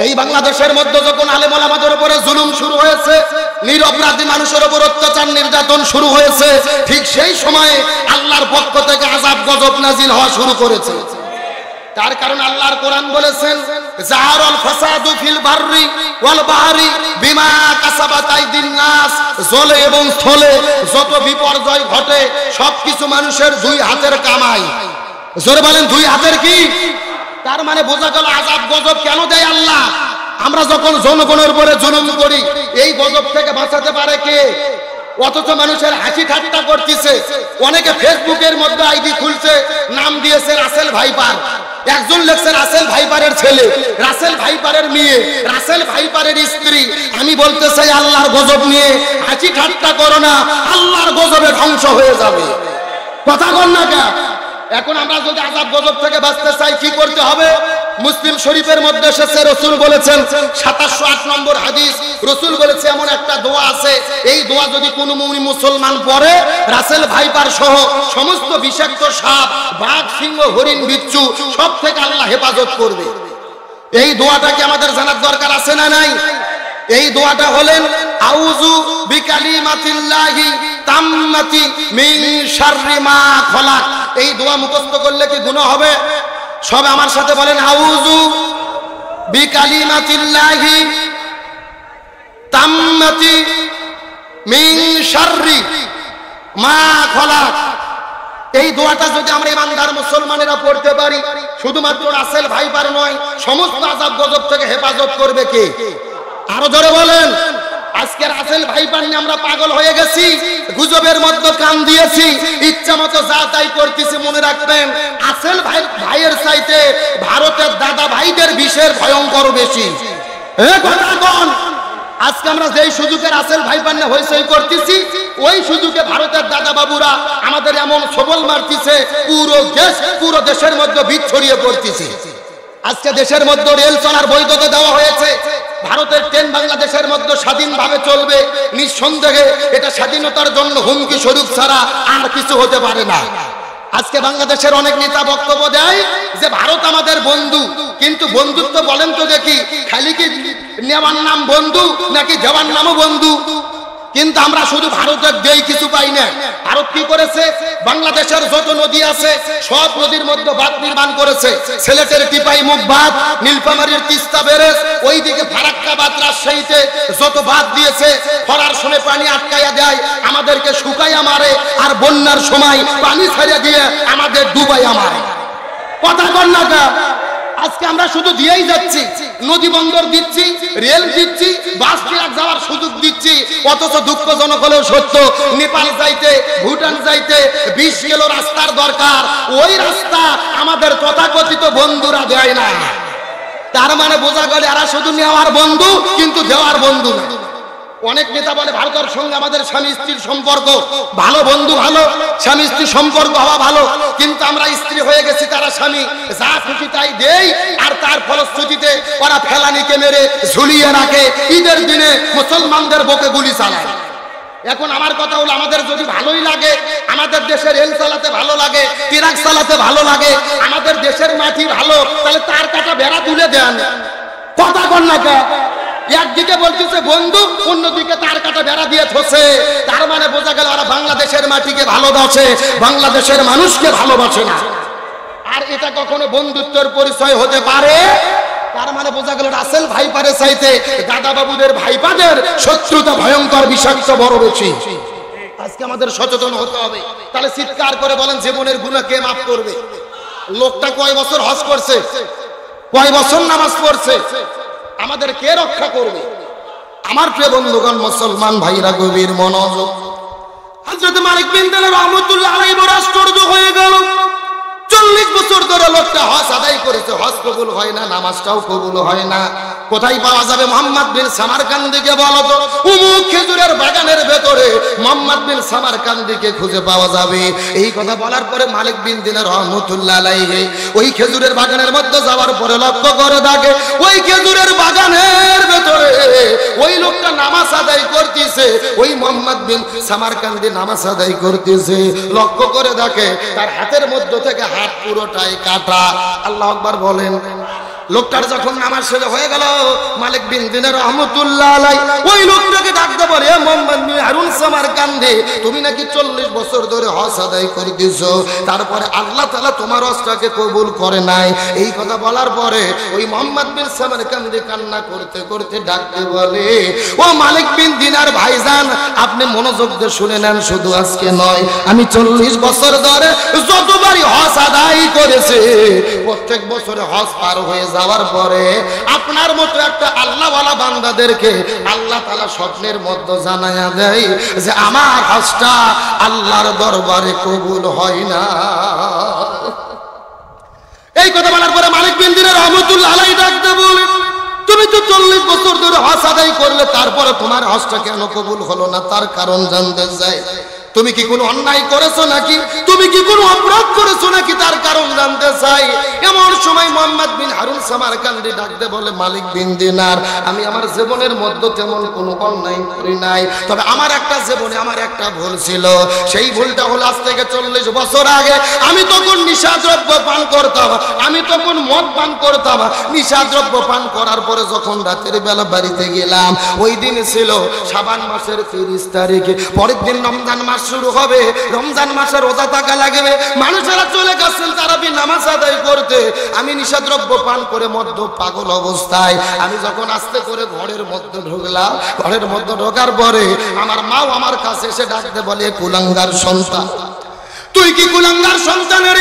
A: এই বাংলাদেশের মধ্যে যখন আলেম ওলামাদের উপরে জুলুম শুরু হয়েছে, নিরপরাধী মানুষের উপর অত্যাচার নির্যাতন শুরু হয়েছে, ঠিক সেই সময়ে আল্লাহর পক্ষ থেকে আযাব গজব নাজিল হওয়া শুরু করেছে। তার কারণ আল্লাহর কোরআন বলেছেন, জাহারাল ফাসাদু ফিল বাররি ওয়াল বাহরি বিমা কাসাবাত আইদিন নাস। জলে এবং স্থলে যত বিপর্যয় ঘটে সবকিছু মানুষের দুই হাতের কামাই। জোরে বলেন, দুই হাতের কি? তার মানে বোঝা গেল আযাব গজব কেন দেয় আল্লাহ? আমরা যখন জনগণের উপরে জুলুম করি, এই গজব থেকে বাঁচাতে পারে কে? অথচ মানুষের হাসি ঠাট্টা করতেছে। অনেকে ফেসবুকের মধ্যে আইডি খুলছে, নাম দিয়েছে রাসেল ভাইপার। একজন লেখছে রাসেল ভাইপারের ছেলে, রাসেল ভাইপারের মেয়ে, রাসেল ভাইপারের স্ত্রী। আমি বলতে চাই, আল্লাহর গজব নিয়ে হাসি ঠাট্টা করো না, আল্লাহর গজবে ধ্বংস হয়ে যাবে। কথা বল না কেন? এখন আমরা যদি আযাব গজব থেকে বাঁচতে চাই কি করতে হবে? মুসলিম শরীফের মধ্যে এসেছে, রাসূল বলেছেন 2708 নম্বর হাদিস, রাসূল বলেছে এমন একটা দোয়া আছে, এই দোয়া যদি কোনো মুমিন মুসলমান পড়ে, রাসেল ভাইপার সহ সমস্ত বিষাক্ত সাপ, বাঘ, সিংহ, হরিণ, বিচ্ছু সব থেকে আল্লাহ হেফাজত করবে। এই দোয়াটা কি আমাদের জানার দরকার আছে না নাই? এই দোয়াটা হলেন, আউযু বিকালিমাতিল্লাহি তাম্মাতি মিন শাররি মা খলাক। এই দোয়া মুখস্থ করলে কি গুনাহ হবে? সব আমার সাথে বলেন, আউযু বিকালিমাতিল্লাহি তাম্মাতি মিন শাররি মা খলাক। এই দোয়াটা যদি আমরা ইমানদার মুসলমানেরা পড়তে পারি, শুধুমাত্র রাসেল ভাইপার নয়, সমস্ত আযাব গজব থেকে হেফাজত করবে কে? আরো জোরে বলেন। আজকে রাসেল ভাইপার নিয়ে আমরা পাগল হয়ে গেছি, গুজবের মধ্যে কান দিয়েছি, ইচ্ছা মতো যা তাই করতেছি। মনে রাখবেন, রাসেল ভাইয়ের চাইতে ভারতের দাদা ভাইদের বিষের ভয়ঙ্কর বেশি। আজকে আমরা যেই সুযোগে রাসেল ভাইপার নিয়ে হইচই করতেছি, ওই সুযোগে ভারতের দাদা বাবুরা আমাদের এমন সবল মারতেছে, পুরো দেশের মধ্যে বিষ ছড়িয়ে পড়তেছে। আজকে দেশের মধ্যে রেল চলার বৈধতা দেওয়া হয়েছে, ভারতের ট্রেন বাংলাদেশের মধ্যে স্বাধীনভাবে চলবে। নিঃসন্দেহে এটা স্বাধীনতার জন্য হুমকি স্বরূপ ছাড়া আর কিছু হতে পারে না। আজকে বাংলাদেশের অনেক নেতা বক্তব্য দেয় যে ভারত আমাদের বন্ধু, কিন্তু বন্ধুত্ব বলেন তো দেখি, খালি কি নেওয়ার নাম বন্ধু নাকি দেওয়ার নামও বন্ধু? কিন্তু আমরা শুধু ভারতের দেই কিছু পাই না। ভারত কি করেছে? বাংলাদেশের যত নদী আছে সব নদীর মধ্যে বাঁধ নির্মাণ করেছে। সিলেটের টিপাই মুখ বাঁধ, নীলফামারীর তিস্তা ব্যারেজ, ওইদিকে ফারাক্কা বাঁধ, রাজশাহীতে যত বাঁধ দিয়েছে, খরার সময় পানি আটকাইয়া দেয়, আমাদেরকে শুকাইয়া মারে, আর বন্যার সময় পানি ছাড়িয়ে দিয়ে আমাদের ডুবাইয়া মারে। কথা বল না গা। আজকে আমরা শুধু দিয়েই যাচ্ছি, নদী বন্দর দিচ্ছি, রেল দিচ্ছি, বাস ট্রাক যাওয়ার সুযোগ দিচ্ছি, অথচ দুঃখজনক হলেও সত্য নেপাল যাইতে, ভুটান যাইতে 20 কিলো রাস্তার দরকার, ওই রাস্তা আমাদের তথাকথিত বন্ধুরা দেয় না। তার মানে বোঝা গেল এরা শুধু নেওয়ার বন্ধু কিন্তু দেওয়ার বন্ধু না। অনেক নেতা বলে ভারতের সঙ্গে আমাদের স্বামী স্ত্রীর সম্পর্ক ভালো, বন্ধু ভালো, স্বামী স্ত্রীর সম্পর্ক হওয়া ভালো, কিন্তু আমরা স্ত্রী হয়ে গেছি, তারা স্বামী, যা খুশি তাই দেই, আর তার ফলশ্রুতিতে ওরা ফেলানিকে মেরে ঝুলিয়ে রাখে, ঈদের দিনে মুসলমানদের বুকে গুলি চালায়। এখন আমার কথা হলো, আমাদের যদি ভালোই লাগে, আমাদের দেশের রেল চালাতে ভালো লাগে, ট্রাক চালাতে ভালো লাগে, আমাদের দেশের মাটি ভালো, তাহলে তার কাটা বেড়া তুলে দেন। কথা বল না কে? একদিকে বলতেছে বন্ধু, অন্যদিকে তার কাটা বেড়া দিয়ে থসে। তার মানে বোঝা গেল ওরা বাংলাদেশের মাটিকে ভালোবাসে, বাংলাদেশের মানুষকে ভালোবাসে না। আর এটা কখনো বন্ধুত্বের পরিচয় হতে পারে? তার মানে বোঝা গেল রাসেল ভাইপারের চাইতে দাদা বাবুদের ভাইপাদের শত্রুতা ভয়ঙ্কর, বিষাক্ত, বড় বেশি। আজকে আমাদের সচেতন হতে হবে। তাহলে চিৎকার করে বলেন, জীবনের গুনাহ কে মাফ করবে? লোকটা কয় বছর হজ করছে, কয় বছর নামাজ পড়ছে, আমাদের কে রক্ষা করবে? আমার প্রিয় বন্ধুগণ, মুসলমান ভাইরা, গভীর মনোযোগ। হযরত মালিক বিন দিনার রাহমাতুল্লাহ আলাইহি বড় আশ্চর্য হয়ে গেল। 40 বছর ধরে লোকটা হজ আদায় করেছে, হজ কবুল হয় না, নামাজটাও কবুল হয় না। কোথায় পাওয়া যাবে? মুহাম্মদ বিন সামারকান্দিকে বলো তো, উমুক খেজুরের বাগানের ভেতরে মুহাম্মদ বিন সামারকান্দিকে খুঁজে পাওয়া যাবে। এই কথা বলার পরে মালিক বিন দিনার রাহমাতুল্লাহ আলাইহি ওই খেজুরের বাগানের মধ্যে যাওয়ার পরে লক্ষ্য করে দেখে, ওই খেজুরের বাগানের ভেতরে ওই লোকটা নামাজ আদায় করতেছে, ওই মুহাম্মদ বিন সামারকান্দি নামাজ আদায় করতেছে। লক্ষ্য করে দেখে তার হাতের মধ্য থেকে হাত পুরোটাই কাটা। আল্লাহু আকবার বলেন। লোকটার যখন নামাজ শেষ হয়ে গেল, মালিক বিন দিনার রাহমাতুল্লাহ আলাইহি ওই লোকটাকে ডাকতে বলে, এ মুহাম্মদ বিন হারুন সামারকান্দি, তুমি নাকি 40 বছর ধরে হজ আদায় করতেছো, তারপরে আল্লাহ তাআলা তোমার হজটাকে কবুল করে নাই। এই কথা বলার পরে ওই মুহাম্মদ বিন সামারকান্দি কান্না করতে করতে ডাকতে বলে, ও মালিক বিন দিনার ভাইজান, আপনি মনোযোগ দিয়ে শুনে নেন, শুধু আজকে নয়, আমি 40 বছর ধরে যতবারই হজ আদায় করেছি, প্রত্যেক বছরে হজ পার হয়ে যাওয়ার পরে আপনার মতো একটা আল্লাহওয়ালা বান্দাদেরকে আল্লাহ তাআলা স্বপ্নের মধ্যে জানায়া দেয় যে আমার হজটা আল্লাহর দরবারে কবুল হয় না। এই কথা বলার পরে মালিক বিন দিনার রাহমাতুল্লাহ আলাইহি ডাকতে বলে, তুমি তো 40 বছর ধরে হজ আদায় করলে, তারপরে তোমার হজটা কেন কবুল হলো না? তার কারণ জানতে চাই। তুমি কি কোনো অন্যায় করেছো নাকি? তুমি কি কোনো অপরাধ করেছো নাকি? তার কারণ জানতে চাই। এমন সময় মুহাম্মদ বিন হারুন সামারকান্দি ডাকতে বলে, মালিক বিন দিনার, আমি আমার জীবনের মধ্যে তেমন কোনো অন্যায় করি নাই, তবে আমার একটা জীবনে আমার একটা ভুল ছিল। সেই ভুলটা হলো, আজ থেকে 40 বছর আগে আমি তখন নিশাদ্রব্য পান করতাম, আমি তখন মদ পান করতাম। নিশাদ্রব্য পান করার পরে যখন রাতের বেলা বাড়িতে গেলাম, ওই দিন ছিল শাবান মাসের 30 তারিখে, পরের দিন রমজান মাস শুরু হবে, রমজান মাসে রোজা থাকা লাগবে, মানুষেরা চলে গেছেন তারাবি নামাজ আদায় করতে। আমি নিশাদ্রব্য পান করে মদ্য পাগল অবস্থায় আমি যখন আস্তে করে ঘরের মধ্যে ঢুকলাম, ঘরের মধ্যে ঢোকার পরে আমার মাও আমার কাছে এসে ডাকতে বলে, কুলাঙ্গার সন্তান, তুই কি কুলাঙ্গার সন্তানের?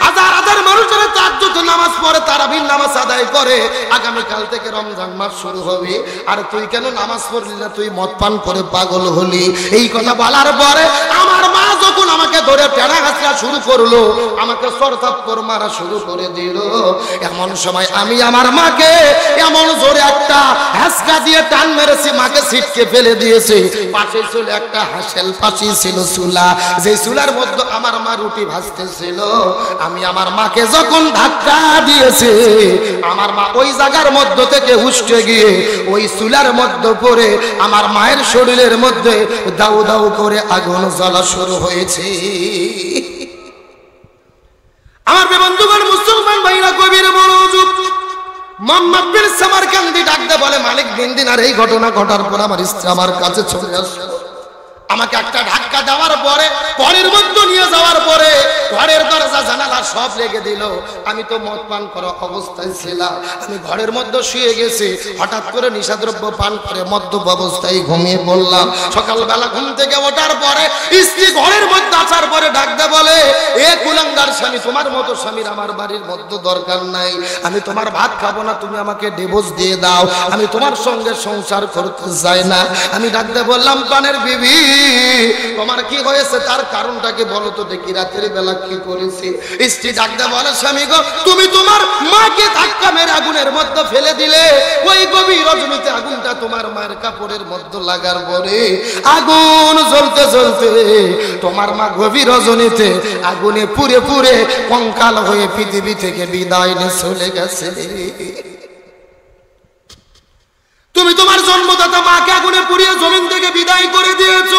A: হাজার হাজার মানুষেরা তাহাজ্জুদ নামাজ পড়ে, তারাবির নামাজ আদায় করে, আগামী কাল থেকে রমজান মাস শুরু হবে, আর তুই কেন নামাজ পড়লি না? তুই মদ পান করে পাগল হলি। এই কথা বলার পরে আমার মা যখন আমাকে ধরে টেনা হাসরা শুরু করলো, আমাকে সরতাপ্পর মারা শুরু করে দিল। এমন সময় আমি আমার মাকে এমন জোরে একটা হাসকা দিয়ে টান মেরেছি, মাকে ছিটকে ফেলে দিয়েছে। পাশে ছিল একটা হাসেল, পাশে ছিল চুলা, যে চুলার মধ্যে আমার মা রুটি ভাজতেছিল। আমি আমার মাকে যখন ধাক্কা দিয়েছে, আমার মা ওই জায়গার মধ্য থেকে উঠে গিয়ে ওই চুলার মধ্যে পড়ে আমার মায়ের শরীরের মধ্যে দাউ দাউ করে আগুন জ্বলা শুরু হয়েছে। আমার বন্ধুগণ, মুসলমান ভাইরা, গভীর মনোযোগ। মুহাম্মদ বিন সামারকান্দি ডাকতে বলে, মালিক বিন দিনার, এই ঘটনা ঘটার পর আমার স্ত্রী আমার কাছে চলে আসলো। আমাকে একটা ধাক্কা দেওয়ার পরে ঘরের মধ্যে নিয়ে যাওয়ার পরে ঘরের দরজা জানালা সব লেগে দিল। আমি তো মদ পান করা অবস্থায় ছিলাম, আমি ঘরের মধ্যে শুয়ে গেছি। হঠাৎ করে নিশাদ্রব্য পান করে মদ্যপ অবস্থায় ঘুমিয়ে পড়লাম। সকালবেলা ঘুম থেকে ওঠার পরে স্ত্রী ঘরের মধ্যে আসার পরে ডাকতে বলে, এ কুলাঙ্গার স্বামী, তোমার মতো স্বামীর আমার বাড়ির মধ্যে দরকার নাই। আমি তোমার ভাত খাবো না, তুমি আমাকে ডিভোর্স দিয়ে দাও, আমি তোমার সঙ্গে সংসার করতে চাই না। আমি ডাকতে বললাম, প্রাণের বিবি, তোমার কি হয়েছে, তার কারণটাকে বলো তো দেখি, রাতের বেলা কি করেছি? স্ত্রী ডাকতে বলে, স্বামী গো, তুমি তোমার মাকে ধাক্কা মেরে আগুনের মধ্যে ফেলে দিলে। ওই গভীর রজনীতে আগুনটা তোমার মায়ের কাপড়ের মধ্যে লাগার পরে আগুন জ্বলতে জ্বলতে তোমার মা গভীর রজনীতে আগুনে পুড়ে পুড়ে কঙ্কাল হয়ে পৃথিবী থেকে বিদায় নিয়ে চলে গেছে। তুমি তোমার জন্মদাতা মাকে আগুনে পুড়িয়ে জমিন থেকে বিদায় করে দিয়েছো।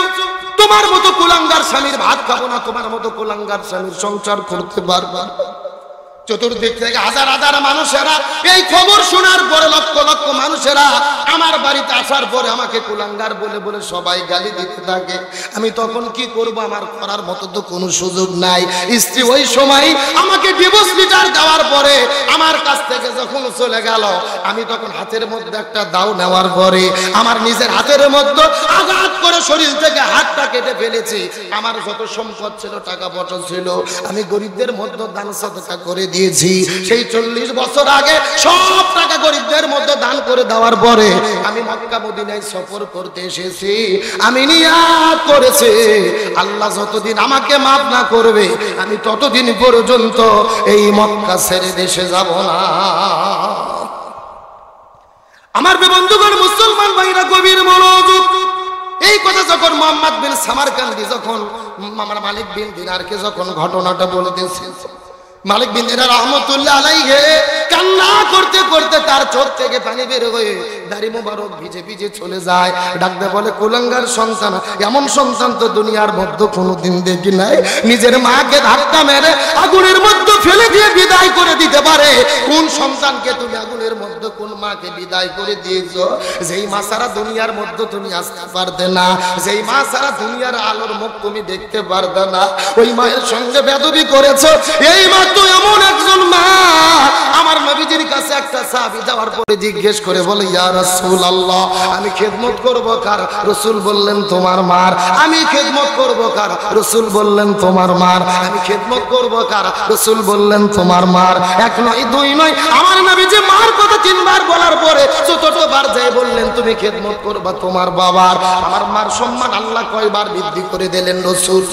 A: তোমার মতো কুলাঙ্গার স্বামীর ভাত খাবো না, তোমার মতো কুলাঙ্গার স্বামীর সংসার করতে পারবা। চতুর্দিক থেকে হাজার হাজার মানুষেরা এই খবর শোনার পরে লক্ষ লক্ষ মানুষেরা আমার বাড়িতে আসার পরে আমাকে কুলাঙ্গার বলে বলে সবাই গালি দিতে থাকে। আমি তখন কি করব, আমার করার মতো তো কোনো সুযোগ নাই। স্ত্রী ওই সময় আমাকে ডিভোর্স লেটার দেওয়ার পরে আমার কাছ থেকে যখন চলে গেল, আমি তখন হাতের মধ্যে একটা দাও নেওয়ার পরে আমার নিজের হাতের মধ্যে আঘাত করে শরীর থেকে হাতটা কেটে ফেলেছি। আমার যত সম্পদ ছিল, টাকা পয়সা ছিল, আমি গরিবদের মধ্যে দান সাদকা করে দিয়েছি। সেই 40 বছর আগে সব টাকা গরিবদের মধ্যে দান করে দেওয়ার পরে আমি মক্কা মদিনায় সফর করতে এসেছি। আমি নিয়াত করেছি, আল্লাহ যতদিন আমাকে মাফ না করবে আমি ততদিন পর্যন্ত এই মক্কা ছেড়ে দেশে যাব না। আমার বন্ধুগণ, মুসলমান ভাইরা, গভীর মনোযোগ। এই কথা যখন মোহাম্মদ বিন সামারকান্দি যখন আমার মালিক বিন দিনারকে যখন ঘটনাটা বলতেছে, মালিক বিন দিনার রহমতুল্লাহ আলাইহি কান্না করতে করতে তার চোখ থেকে পানি বের হয়ে দাড়ি মোবারক ভিজে ভিজে চলে যায়। ডাকতে বলে, কুলাঙ্গার সন্তান, এমন সন্তান তো দুনিয়ার মধ্যে কোনোদিন দেখি নাই। নিজের মাকে ধাক্কা মেরে আগুনের মধ্যে ফেলে দিয়ে বিদায় করে দিতে পারে। কোন সন্তানকে তুমি আগুনের মধ্যে, কোন মাকে বিদায় করে দিয়েছো? যেই মা সারা দুনিয়ার মধ্যে তুমি আসতে পারতে না, যেই মা সারা দুনিয়ার আলোর মুখ তুমি দেখতে পারতে না, ওই মায়ের সঙ্গে বেদবি করেছো। এই মা তো এমন একজন মা। আমার নবীজির কাছে একটা সাহাবী যাওয়ার পরে জিজ্ঞেস করে বলে, ইয়া রাসূলুল্লাহ, আমি খেদমত করব কার? রাসূল বললেন, তোমার মার। আমি খেদমত করব কার? রাসূল বললেন, তোমার মার। আমি খেদমত করব কার? রাসূল বললেন, তোমার মার। এক নয়, দুই নয়, আমার নবীজি মার কথা 3 বার বলার পরে চতুর্থবার যাই বললেন, তুমি খেদমত করবা তোমার বাবার। আমার মার সম্মান আল্লাহ কয়বার বৃদ্ধি করে দিলেন রাসূল?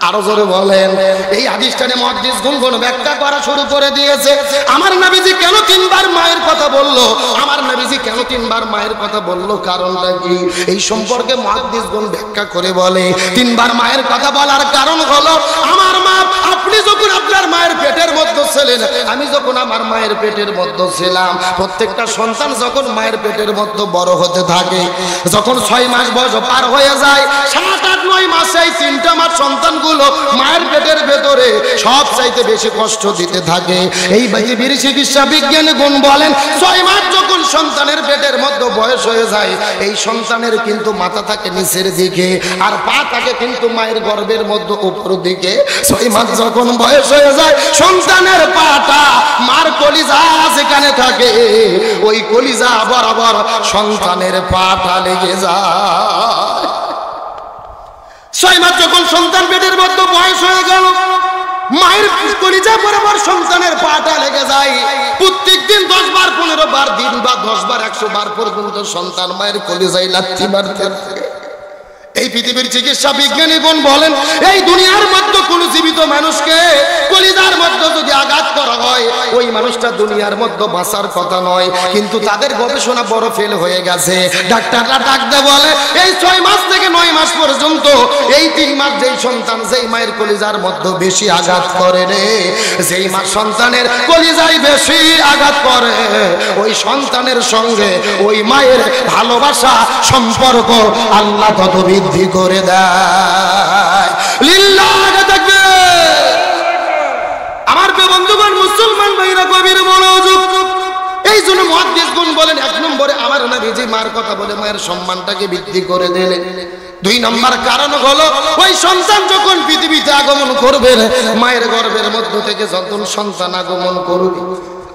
A: আরো জোরে বলেন। এই হাদিসটানে মুহাদ্দিস গুনগুন ব্যাখ্যা করা শুরু করে দিয়েছে। আমার নবীজি কেন 3 বার মায়ের কথা বললো? আমার নবীজি কেন 3 বার মায়ের কথা বললো? কারণটা কি? এই সম্পর্কে মুহাদ্দিস গুন ব্যাখ্যা করে বলে, 3 বার মায়ের কথা বলার কারণ হলো, আমার মা, আপনি যখন আপনার মায়ের পেটের মধ্যে ছিলেন, আমি যখন আমার মায়ের পেটের মধ্যে ছিলাম, প্রত্যেকটা সন্তান যখন মায়ের পেটের মধ্যে বড় হতে থাকে, যখন 6 মাস বয়স পার হয়ে যায়, 7, 8, 9 মাসে এই 3টা মাস সন্তানগুলো মায়ের পেটের ভেতরে সব চাইতে বেশি কষ্ট দিতে থাকে। এই পৃথিবীর চিকিৎসা বিজ্ঞানী গুণ বলেন, 6 মাস যখন সন্তানের পেটের মধ্যে বয়স হয়ে যায়, এই সন্তানের কিন্তু মাথা থাকে নিচের দিকে, আর পা থাকে কিন্তু মায়ের গর্ভের মধ্যে উপর দিকে। 6 মাস যখন বয়স হয়ে যায়, সন্তানের পাটা মার কলিজা যেখানে থাকে, ওই কলিজা বরাবর সন্তানের পাটা লেগে যায়। 6 মাস যখন সন্তান পেটের মধ্যে বয়স হয়ে গেল, মায়ের কলিজা বরাবর সন্তানের পাটা লেগে যায়। প্রত্যেক দিন 10 বার 15 বার, দিন বা 10 বার 100 বার পর্যন্ত সন্তান মায়ের কলিজায় লাথি মারতে থাকে। এই পৃথিবীর চিকিৎসা বিজ্ঞানীগণ বলেন, এই দুনিয়ার মধ্যে কোন জীবিত মানুষকে কলিজার মধ্যে যদি আঘাত করা হয়, ওই মানুষটা দুনিয়ার মধ্যে বাঁচার কথা নয়। কিন্তু তাদের গবেষণা বড় ফেল হয়ে গেছে। ডাক্তাররা ডাকতে বলে, এই 6 মাস থেকে 9 মাস পর্যন্ত এই 3 মাস যেই সন্তান যেই মায়ের কলিজার মধ্যে বেশি আঘাত করে রে, যেই মা সন্তানের কলিজায় বেশি আঘাত করে, ওই সন্তানের সঙ্গে ওই মায়ের ভালোবাসা সম্পর্ক আল্লাহ তত বৃদ্ধি করে দেয়। লিল্লাহ তাকবীর। আমার বন্ধুগণ, মুসলমান ভাইরা, গভীর মনোযোগ। এই জন্য মুহাদ্দিসগণ বলেন, 1 নম্বরে আমার নবী নবীজি মার কথা বলে মায়ের সম্মানটাকে বৃদ্ধি করে দিলেন। 2 নম্বর কারণ হলো ওই সন্তান যখন পৃথিবীতে আগমন করবে, মায়ের গর্ভের মধ্য থেকে যখন সন্তান আগমন করবে,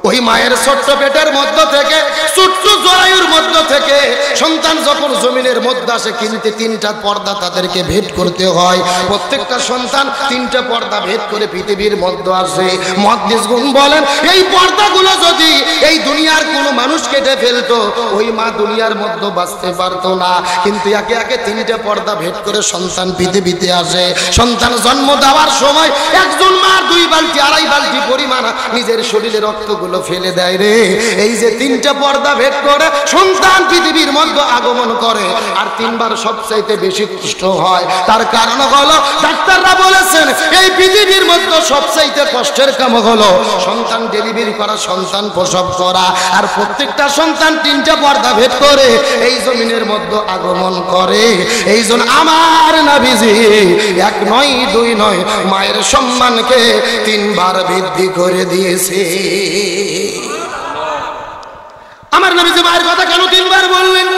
A: ওই মায়ের ছোট্ট পেটের মধ্য থেকে, ছোট্ট জরায়ুর মধ্য থেকে সন্তান যখন জমিনের মধ্যে আসে, কিন্তু 3টা পর্দা তাদেরকে ভেদ করতে হয়। প্রত্যেকটা সন্তান 3টা পর্দা ভেদ করে পৃথিবীর মধ্যে আসে। মুহাদ্দিসগণ বলেন এই পর্দাগুলো যদি এই দুনিয়ার কোনো মানুষ কেটে ফেলতো, ওই মা দুনিয়ার মধ্যে বাঁচতে পারতো না। কিন্তু একে একে 3টা পর্দা ভেদ করে সন্তান পৃথিবীতে আসে। সন্তান জন্ম দেওয়ার সময় একজন মা 2 বালতি 2.5 বালতি পরিমাণ নিজের শরীরে রক্তগুলো ফেলে দেয় রে। এই যে 3টা পর্দা ভেদ করে সন্তান পৃথিবীর মধ্যে আগমন করে, আর 3 বার সবচাইতে বেশি কষ্ট হয়। তার কারণ হলো ডাক্তাররা বলেছেন এই পৃথিবীর মধ্যে সবচাইতে কষ্টের কাম হলো সন্তান ডেলিভারি করা, সন্তান প্রসব করা। আর প্রত্যেকটা সন্তান 3টা পর্দা ভেদ করে এই জমিনের মধ্যে আগমন করে। এই জন্য আমার নবীজি 1 নয় 2 নয় মায়ের সম্মানকে 3 বার বৃদ্ধি করে দিয়েছে। আমার নবীজি মায়ের কথা কেন 3 বার বললেন?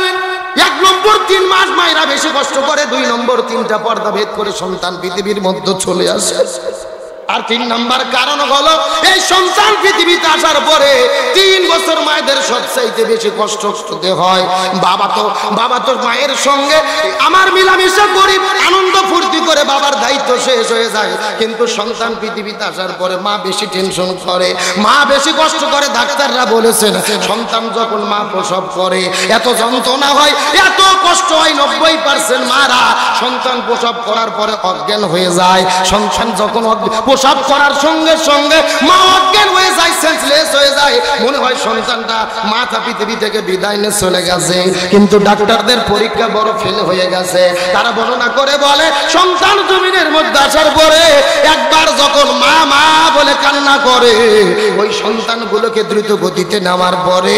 A: 1 নম্বর 3 মাস মায়েরা বেশি কষ্ট করে, 2 নম্বর 3টা পর্দা ভেদ করে সন্তান পৃথিবীর মধ্যে চলে আসে। আর 3 নম্বর কারণ হলো এই সন্তান পৃথিবীতে আসার পরে 3 বছর মায়েদের সবচাইতে বেশি কষ্ট করতে হয়। বাবা তো মায়ের সঙ্গে আমার মিলামিশা করি, আনন্দ ফুর্তি করে বাবার দায়িত্ব শেষ হয়ে যায়। কিন্তু সন্তান পৃথিবীতে আসার পরে মা বেশি টেনশন করে, মা বেশি কষ্ট করে। ডাক্তাররা বলেছেন সন্তান যখন মা প্রসব করে এত যন্ত্রণা হয়, এত কষ্ট হয়, 90% মারা সন্তান প্রসব করার পরে অজ্ঞান হয়ে যায়। সন্তান যখন প্রসব করার সঙ্গে সঙ্গে মা অজ্ঞান হয়ে যায়, সেন্সলেস হয়ে যায়, মনে হয় সন্তানটা মাথা পৃথিবী থেকে বিদায় নিয়ে চলে গেছে। কিন্তু ডাক্তারদের পরীক্ষা বড় ফেল হয়ে গেছে। তারা বর্ণনা করে বলে সন্তান জমিনের মধ্যে আসার পরে একবার যখন মা মা বলে কান্না করে, ওই সন্তানগুলোকে দ্রুত গতিতে নামার পরে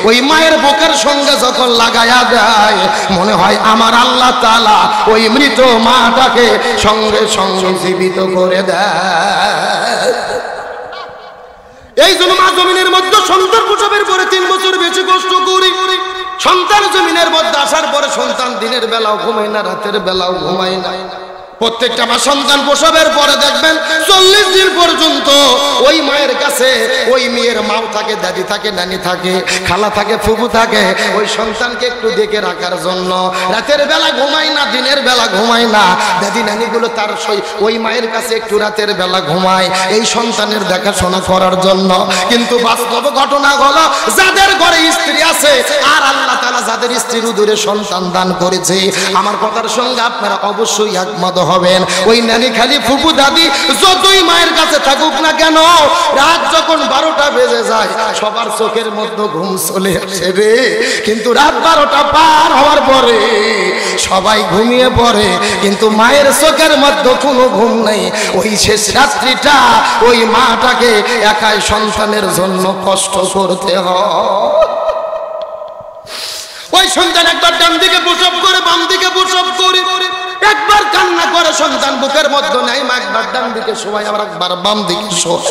A: ওই মায়ের বুকের সঙ্গে যখন লাগায়া দেয়, মনে হয় আমার আল্লাহ তাআলা ওই মৃত মাটাকে সঙ্গে সঙ্গে জীবিত করে দেয়। এই জন্য মা জমিনের মধ্যে সন্তান প্রসবের পরে 3 বছর বেশি কষ্ট করি। সন্তান জমিনের মধ্যে আসার পরে সন্তান দিনের বেলাও ঘুমায় না, রাতের বেলাও ঘুমায় না। প্রত্যেকটা মা সন্তান প্রসবের পরে দেখবেন 40 দিন পর্যন্ত ওই মায়ের কাছে ওই মেয়ের মাও থাকে, দাদি থাকে, নানি থাকে, খালা থাকে, ফুফু থাকে, ওই সন্তানকে একটু দেখে রাখার জন্য। রাতের বেলা ঘুমায় না, দিনের বেলা ঘুমায় না। দাদি নানিগুলো তার ওই মায়ের কাছে একটু রাতের বেলা ঘুমায় এই সন্তানের দেখাশোনা করার জন্য। কিন্তু বাস্তব ঘটনা হলো যাদের ঘরে স্ত্রী আছে আর আল্লাহ তাআলা যাদের স্ত্রীর উদরে সন্তান দান করেছে, আমার কথার সঙ্গে আপনারা অবশ্যই একমত হবেন। ওই নানি খালি ফুফু দাদি যতই মায়ের কাছে থাকুক না কেন, রাত যখন 12টা বেজে যায় সবার চোখের মধ্যে ঘুম চলে আসে রে। কিন্তু রাত 12টা পার হওয়ার পরে সবাই ঘুমিয়ে পড়ে, কিন্তু মায়ের চোখের মধ্যে কোনো ঘুম নেই। ওই শেষ রাত্রিটা ওই মাটাকে একাই সন্তানের জন্য কষ্ট করতে হয়। ওই সন্তান একবার ডান দিকে প্রসব করে, বাম দিকে প্রসব করে, একবার কান্না করে সন্তান বুকের মধ্যে নেই, মা একবার ডান দিকে শোয়াই, আবার একবার বাম দিকে শোয়,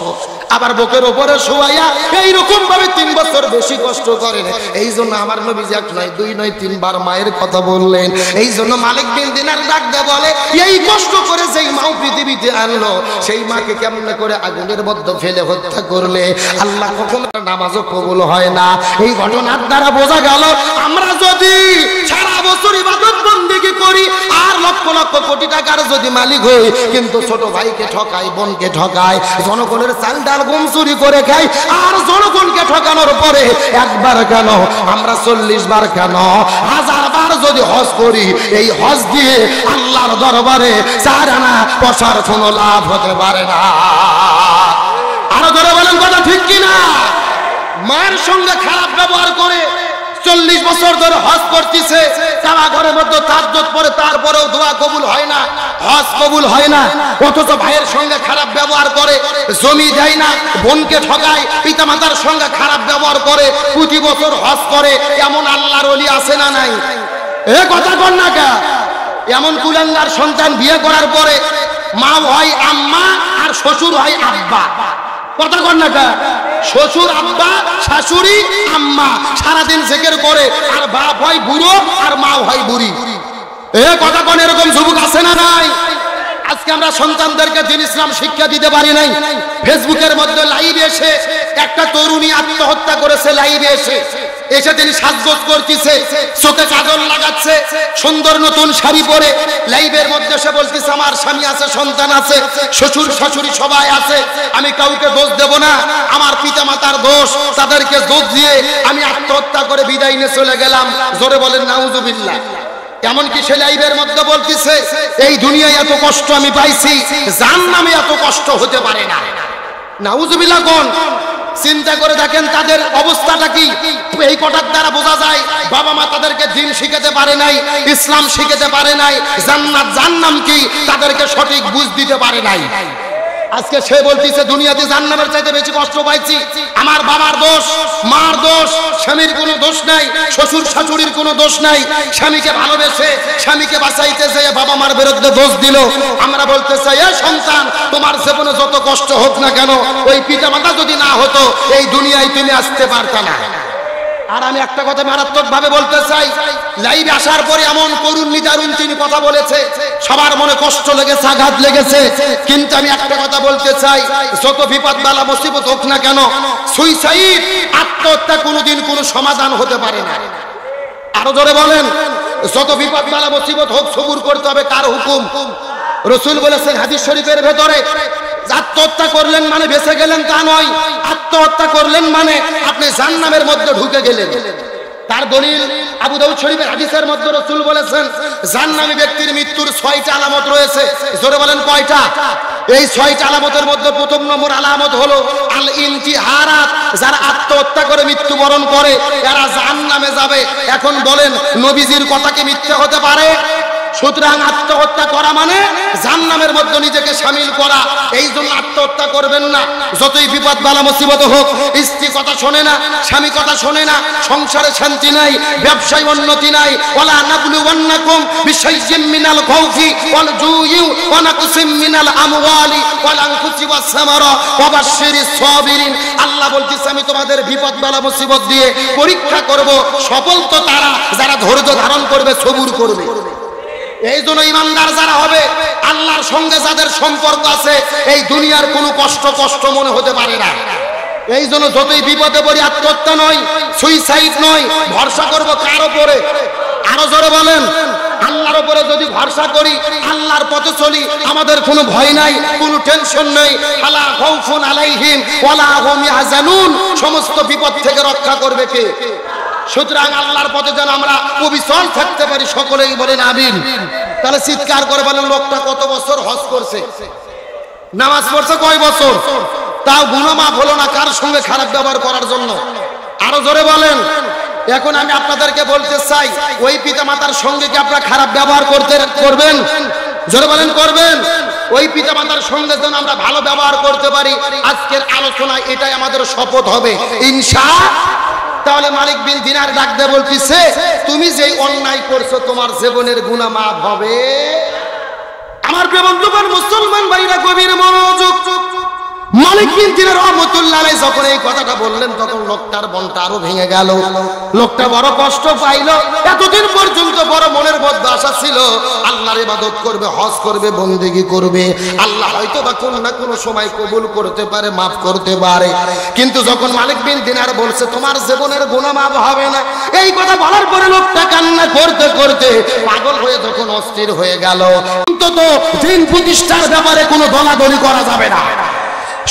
A: আবার বুকের উপরে শোয়াইয়া এইরকম ভাবে 3 বছর বেশি কষ্ট করেন। এই জন্য আমার নবীজি 1 নয় 2 নয় 3 বার মায়ের কথা বললেন। এই জন্য মালিক বিন দিনার ডাক দিয়ে বলে এই কষ্ট করে যেই মা পৃথিবীতে আনলো সেই মাকে কেমনে করে আগুনের মধ্যে ফেলে হত্যা করলে আল্লাহ কখনো নামাজও কবুল হয় না। এই ঘটনার দ্বারা বোঝা গেল আমরা যদি সারা বছর ইবাদত বন্দেগী করি আর লক্ষ লক্ষ কোটি টাকার যদি মালিক হই, কিন্তু ছোট ভাইকে ঠকাই, বোনকে ঠকাই, জনগণের চাল ডাল গম চুরি করে খাই, আর জনগণকে ঠকানোর পরে একবার কেন আমরা 40 বার কেন 1000 বার যদি হজ করি, এই হজ দিয়ে আল্লাহর দরবারে 4 আনা পয়সার কোনো লাভ হতে পারে না। আরো ধরে বলেন কথা ঠিক কিনা? মায়ের সঙ্গে খারাপ ব্যবহার করে 40 বছর ধরে হজ করতেছে, তারা ঘরের মধ্যে তাহাজ্জুদ পড়ে, তারপরেও দোয়া কবুল হয় না, হজ কবুল হয় না। অথচ ভাইয়ের সঙ্গে খারাপ ব্যবহার করে, জমি দেয় না, বোনকে ঠকায়, পিতামাতার সঙ্গে খারাপ ব্যবহার করে, প্রতি বছর হজ করে। এমন আল্লাহর ওলি আছে না নাই? এ কথা কন না কা? এমন কুলাঙ্গার সন্তান বিয়ে করার পরে মা হয় আম্মা আর শ্বশুর হয় আব্বা। কথা কন না কা? শ্বশুর আব্বা, শাশুড়ি আম্মা সারাদিন জিকির করে, আর বাপ হয় বুড়ো আর মা হয় বুড়ি। এ কথা কন, এরকম যুবক আছে না নাই? আজকে আমরা সন্তানদেরকে দিন ইসলাম শিক্ষা দিতে পারি নাই। ফেসবুকের মধ্যে লাইভ এসে একটা তরুণী আত্মহত্যা করেছে, লাইভে এসে তিনি সাজগোজ করতেছে, চোখে কাজল লাগাচ্ছে, সুন্দর নতুন শাড়ি পরে লাইভের মধ্যে সে বলতেছে আমার স্বামী আছে, সন্তান আছে, শ্বশুর শাশুড়ি সবাই আছে, আমি কাউকে দোষ দেব না, আমার পিতা মাতার দোষ, তাদেরকে দোষ দিয়ে আমি আত্মহত্যা করে বিদায় নিয়ে চলে গেলাম। জোরে বলেন নাউজুবিল্লাহ। এমনকি সে লাইভের মধ্যে বলতেছে এই দুনিয়ায় এত কষ্ট আমি পাইছি, জাহান্নামে এত কষ্ট হতে পারে না। নাউজুবিল্লাহ কোন? চিন্তা করে দেখেন তাদের অবস্থাটা কি। এই কথার দ্বারা বোঝা যায় বাবা মা তাদেরকে দ্বীন শিখাতে পারে নাই, ইসলাম শিখাতে পারে নাই, জান্নাত জাহান্নাম কি তাদেরকে সঠিক বুঝ দিতে পারে নাই। আজকে সে বলতেছে দুনিয়াতে জান্নাতের চাইতে বেশি কষ্ট পাইছি, আমার বাবার দোষ, মার দোষ, স্বামীর কোনো দোষ নাই, শ্বশুর শাশুড়ির কোনো দোষ নাই, স্বামীকে ভালোবেসে স্বামীকে বাঁচাইতে যেয়ে বাবা মার বিরুদ্ধে দোষ দিল। আমরা বলতে চাই এ সন্তান, তোমার জীবনে যত কষ্ট হোক না কেন, ওই পিতামাতা যদি না হতো এই দুনিয়ায় তুমি আসতে পারতা না। আর আমি একটা কথা মারাত্মক ভাবে বলতে চাই, লাইভে আসার পরে এমন করুণ নিদারুণ তিনি কথা বলেছে, সবার মনে কষ্ট লেগেছে, আঘাত লেগেছে। কিন্তু আমি একটা কথা বলতে চাই, যত বিপদ বালা মুসিবত হোক না কেন, সুইসাইড আত্মহত্যা কোনোদিন কোনো সমাধান হতে পারে না। আরো জোরে বলেন, যত বিপদ বালা মুসিবত হোক সবুর করতে হবে, কার হুকুম? রাসূল বলেছেন হাদিস শরীফের ভেতরে, আত্মহত্যা করলেন মানে বেঁচে গেলেন তা নয়, আত্মহত্যা করলেন মানে আপনি জাহান্নামের মধ্যে ঢুকে গেলেন। তার দলিল আবু দাউদ শরীফের হাদিসের মধ্যে রাসূল বলেছেন জাহান্নামী ব্যক্তির মৃত্যুর 6টা আলামত রয়েছে। জোরে বলেন কয়টা? এই 6টা আলামতের মধ্যে প্রথম নম্বর আলামত হলো আল ইনতিহারাত, যারা আত্মহত্যা করে মৃত্যুবরণ করে এরা জাহান্নামে যাবে। এখন বলেন নবীজির কথা কি মিথ্যা হতে পারে? সুতরাং আত্মহত্যা করা মানে জাহান্নামের মধ্যে নিজেকে শামিল করা। এই জন্য আত্মহত্যা করবেন না। যতই বিপদ বালা মুসিবত হোক, স্ত্রী কথা শোনে না, স্বামী কথা শোনে না, সংসারে শান্তি নাই, ব্যবসায় উন্নতি নাই। ওয়ালা নাবলুওয়ান্নাকুম বিশাইয়্যিম মিনাল খাউফি ওয়াল জুই ওয়া নাকসিম মিনাল আমওয়ালি ওয়াল আনফুসি ওয়াস সামারা ওয়া বাশশিরিস সাবিরিন। আল্লাহ বলতেছে আমি তোমাদের বিপদ বালা মুসিবত দিয়ে পরীক্ষা করব। সফল তো তারা যারা ধৈর্য ধারণ করবে, সবুর করবে। এই জন্য ইমানদার যারা হবে, আল্লাহর সঙ্গে যাদের সম্পর্ক আছে, এই দুনিয়ার কোনো কষ্ট মনে হতে পারে না। এই জন্য যতই বিপদে পড়ি আত্মহত্যা নয়, সুইসাইড নয়, ভরসা করব কার উপরে? আরো জোরে বলেন, আল্লাহর উপরে যদি ভরসা করি, আল্লাহর পথে চলি, আমাদের কোনো ভয় নাই, কোনো টেনশন নেই। আলা খাউফুন আলাইহিম ওয়ালা হুম ইয়াহজানুন। সমস্ত বিপদ থেকে রক্ষা করবে কে? সুতরাং আল্লাহর পথে যেন আমরা অবিচল থাকতে পারি, সকলেই বলেন আমিন। তাহলে চিৎকার করে বলেন লোকটা কত বছর হজ করছে, নামাজ পড়ছে কয় বছর, তাও গুনাহ মাফ হলো না কার সঙ্গে খারাপ ব্যবহার করার জন্য? আরো জোরে বলেন। এখন আমি আপনাদেরকে বলতে চাই, ওই পিতা মাতার সঙ্গে কি আপনারা খারাপ ব্যবহার করবেন? জোরে বলেন করবেন? ওই পিতা মাতার সঙ্গে যেন আমরা ভালো ব্যবহার করতে পারি। আজকের আলোচনায় এটাই আমাদের শপথ হবে ইনশাআল্লাহ। তাহলে মালিক বিন দিনার ডাক দিয়ে বলতিছে তুমি যেই অন্যায় করছো তোমার জীবনের গুনাহ মাফ হবে। আমার প্রিয় বন্ধুগণ, মুসলমান ভাইরা গভীর মনোযোগ। মালিক বিন দিনার রাহমাতুল্লাহ আলাইহি যখন এই কথাটা বললেন তখন লোকটার মনটা আরো ভেঙে গেল। লোকটা বড় কষ্ট পাইল। এতদিন পর্যন্ত বড় মনের মধ্যে আশা ছিল আল্লাহর ইবাদত করবে, হজ করবে, বন্দেগী করবে, আল্লাহ হয়তো বা কোন না কোন সময় কবুল করতে পারে, মাফ করতে পারে। কিন্তু যখন মালিক বিন দিনার বলছে তোমার জীবনের গুনাহ মাফ হবে না, এই কথা বলার পরে লোকটা কান্না করতে করতে পাগল হয়ে যখন অস্থির হয়ে গেল। অন্তত দিন প্রতিষ্ঠার ব্যাপারে কোনো দলাদলি করা যাবে না।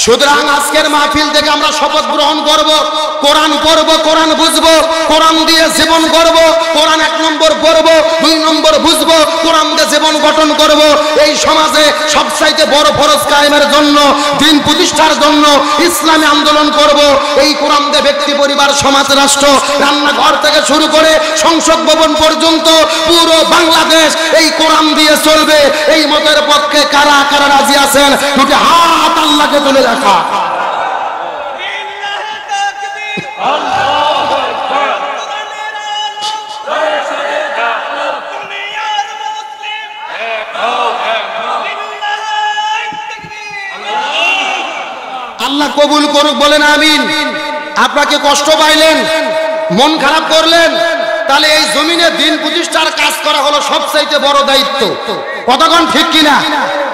A: সুতরাং আজকের মাহফিল থেকে আমরা শপথ গ্রহণ করব, কোরআন পড়ব, কোরআন বুঝবো, কোরআন দিয়ে জীবন করব, কোরআন 1 নম্বর পড়ব, 2 নম্বর বুঝবো, কোরআন দিয়ে জীবন গঠন করব। এই সমাজে সবচাইতে বড় ফরজ কায়েমের জন্য, দিন প্রতিষ্ঠার জন্য ইসলামী আন্দোলন করব। এই কোরআন দিয়ে ব্যক্তি, পরিবার, সমাজ, রাষ্ট্র, রান্নাঘর থেকে শুরু করে সংসদ ভবন পর্যন্ত পুরো বাংলাদেশ এই কোরআন দিয়ে চলবে। এই মতের পক্ষে কারা কারা রাজি আছেন? দুটি হাত আল্লাহকে তুলে রাখা। আল্লাহ কবুল করুক, বলেন আমিন। আপনাকে কষ্ট পাইলেন, মন খারাপ করলেন, তাহলে এই জমিনে দিন প্রতিষ্ঠার কাজ করা হলো সবচাইতে বড় দায়িত্ব। কতক্ষণ ঠিক কিনা?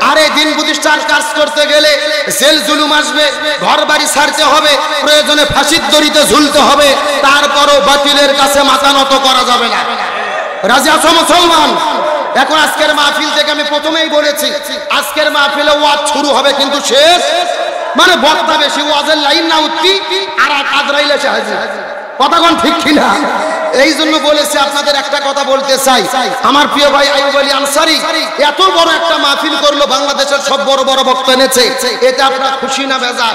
A: আর এই দিন প্রতিষ্ঠার কাজ করতে গেলে জেল জুলুম আসবে, ঘর বাড়ি ছাড়তে হবে, প্রয়োজনে ফাঁসির দড়িতে ঝুলতে হবে, তারপরও বাতিলের কাছে মাথা নত করা যাবে না। রাজি আছো মুসলমান? এখন আজকের মাহফিল থেকে আমি প্রথমেই বলেছি, আজকের মাহফিলে ওয়াজ শুরু হবে কিন্তু শেষ মানে বক্তা বেশি, ওয়াজের লাইন না উঠতি আর আজরাইল এসে হাজির। কতক্ষণ ঠিক কিনা? এই জন্য বলেছি আপনাদের একটা কথা বলতে চাই, আমার প্রিয় ভাই আইয়ুব আলী আনসারী এত বড় একটা মাহফিল করলো, বাংলাদেশের সব বড় বড় বক্তা এনেছে, এটা আপনার খুশি না বেজার?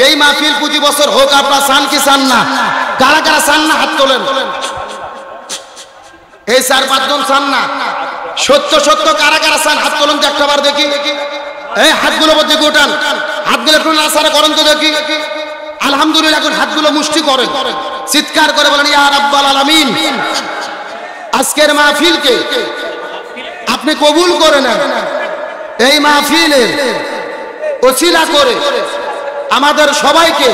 A: এই মাহফিল 25 বছর হোক, আপনারা চান কি চান না? কারা কারা চান না হাত তোলেন। এই 4-5 জন চান না? সত্য সত্য কারা কারা চান হাত তোলেন তো একটা বার দেখি। এই হাতগুলো বলতে গোটান, হাতগুলো একটু নাসারা করেন তো দেখি। আলহামদুলিল্লাহ, এখন হাতগুলো মুষ্টি করেন, চিৎকার করে বলেন ইয়া রাব্বাল আলামিন। আজকের মাহফিলকে আপনি কবুল করে নেন, এই মাহফিলের ওসিলা করে আমাদের সবাইকে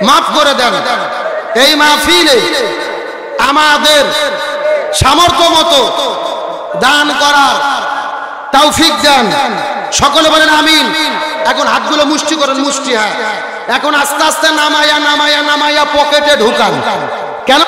A: মাফ করে দেন। এই মাহফিলে আমাদের সামর্থ্য মতো দান করার তৌফিক দেন, সকলে বলেন আমিন। এখন হাতগুলো মুষ্টি করেন, মুষ্টি। হ্যাঁ, এখন আস্তে আস্তে নামায়া নামায়া নামায়া পকেটে ঢুকান। কেন?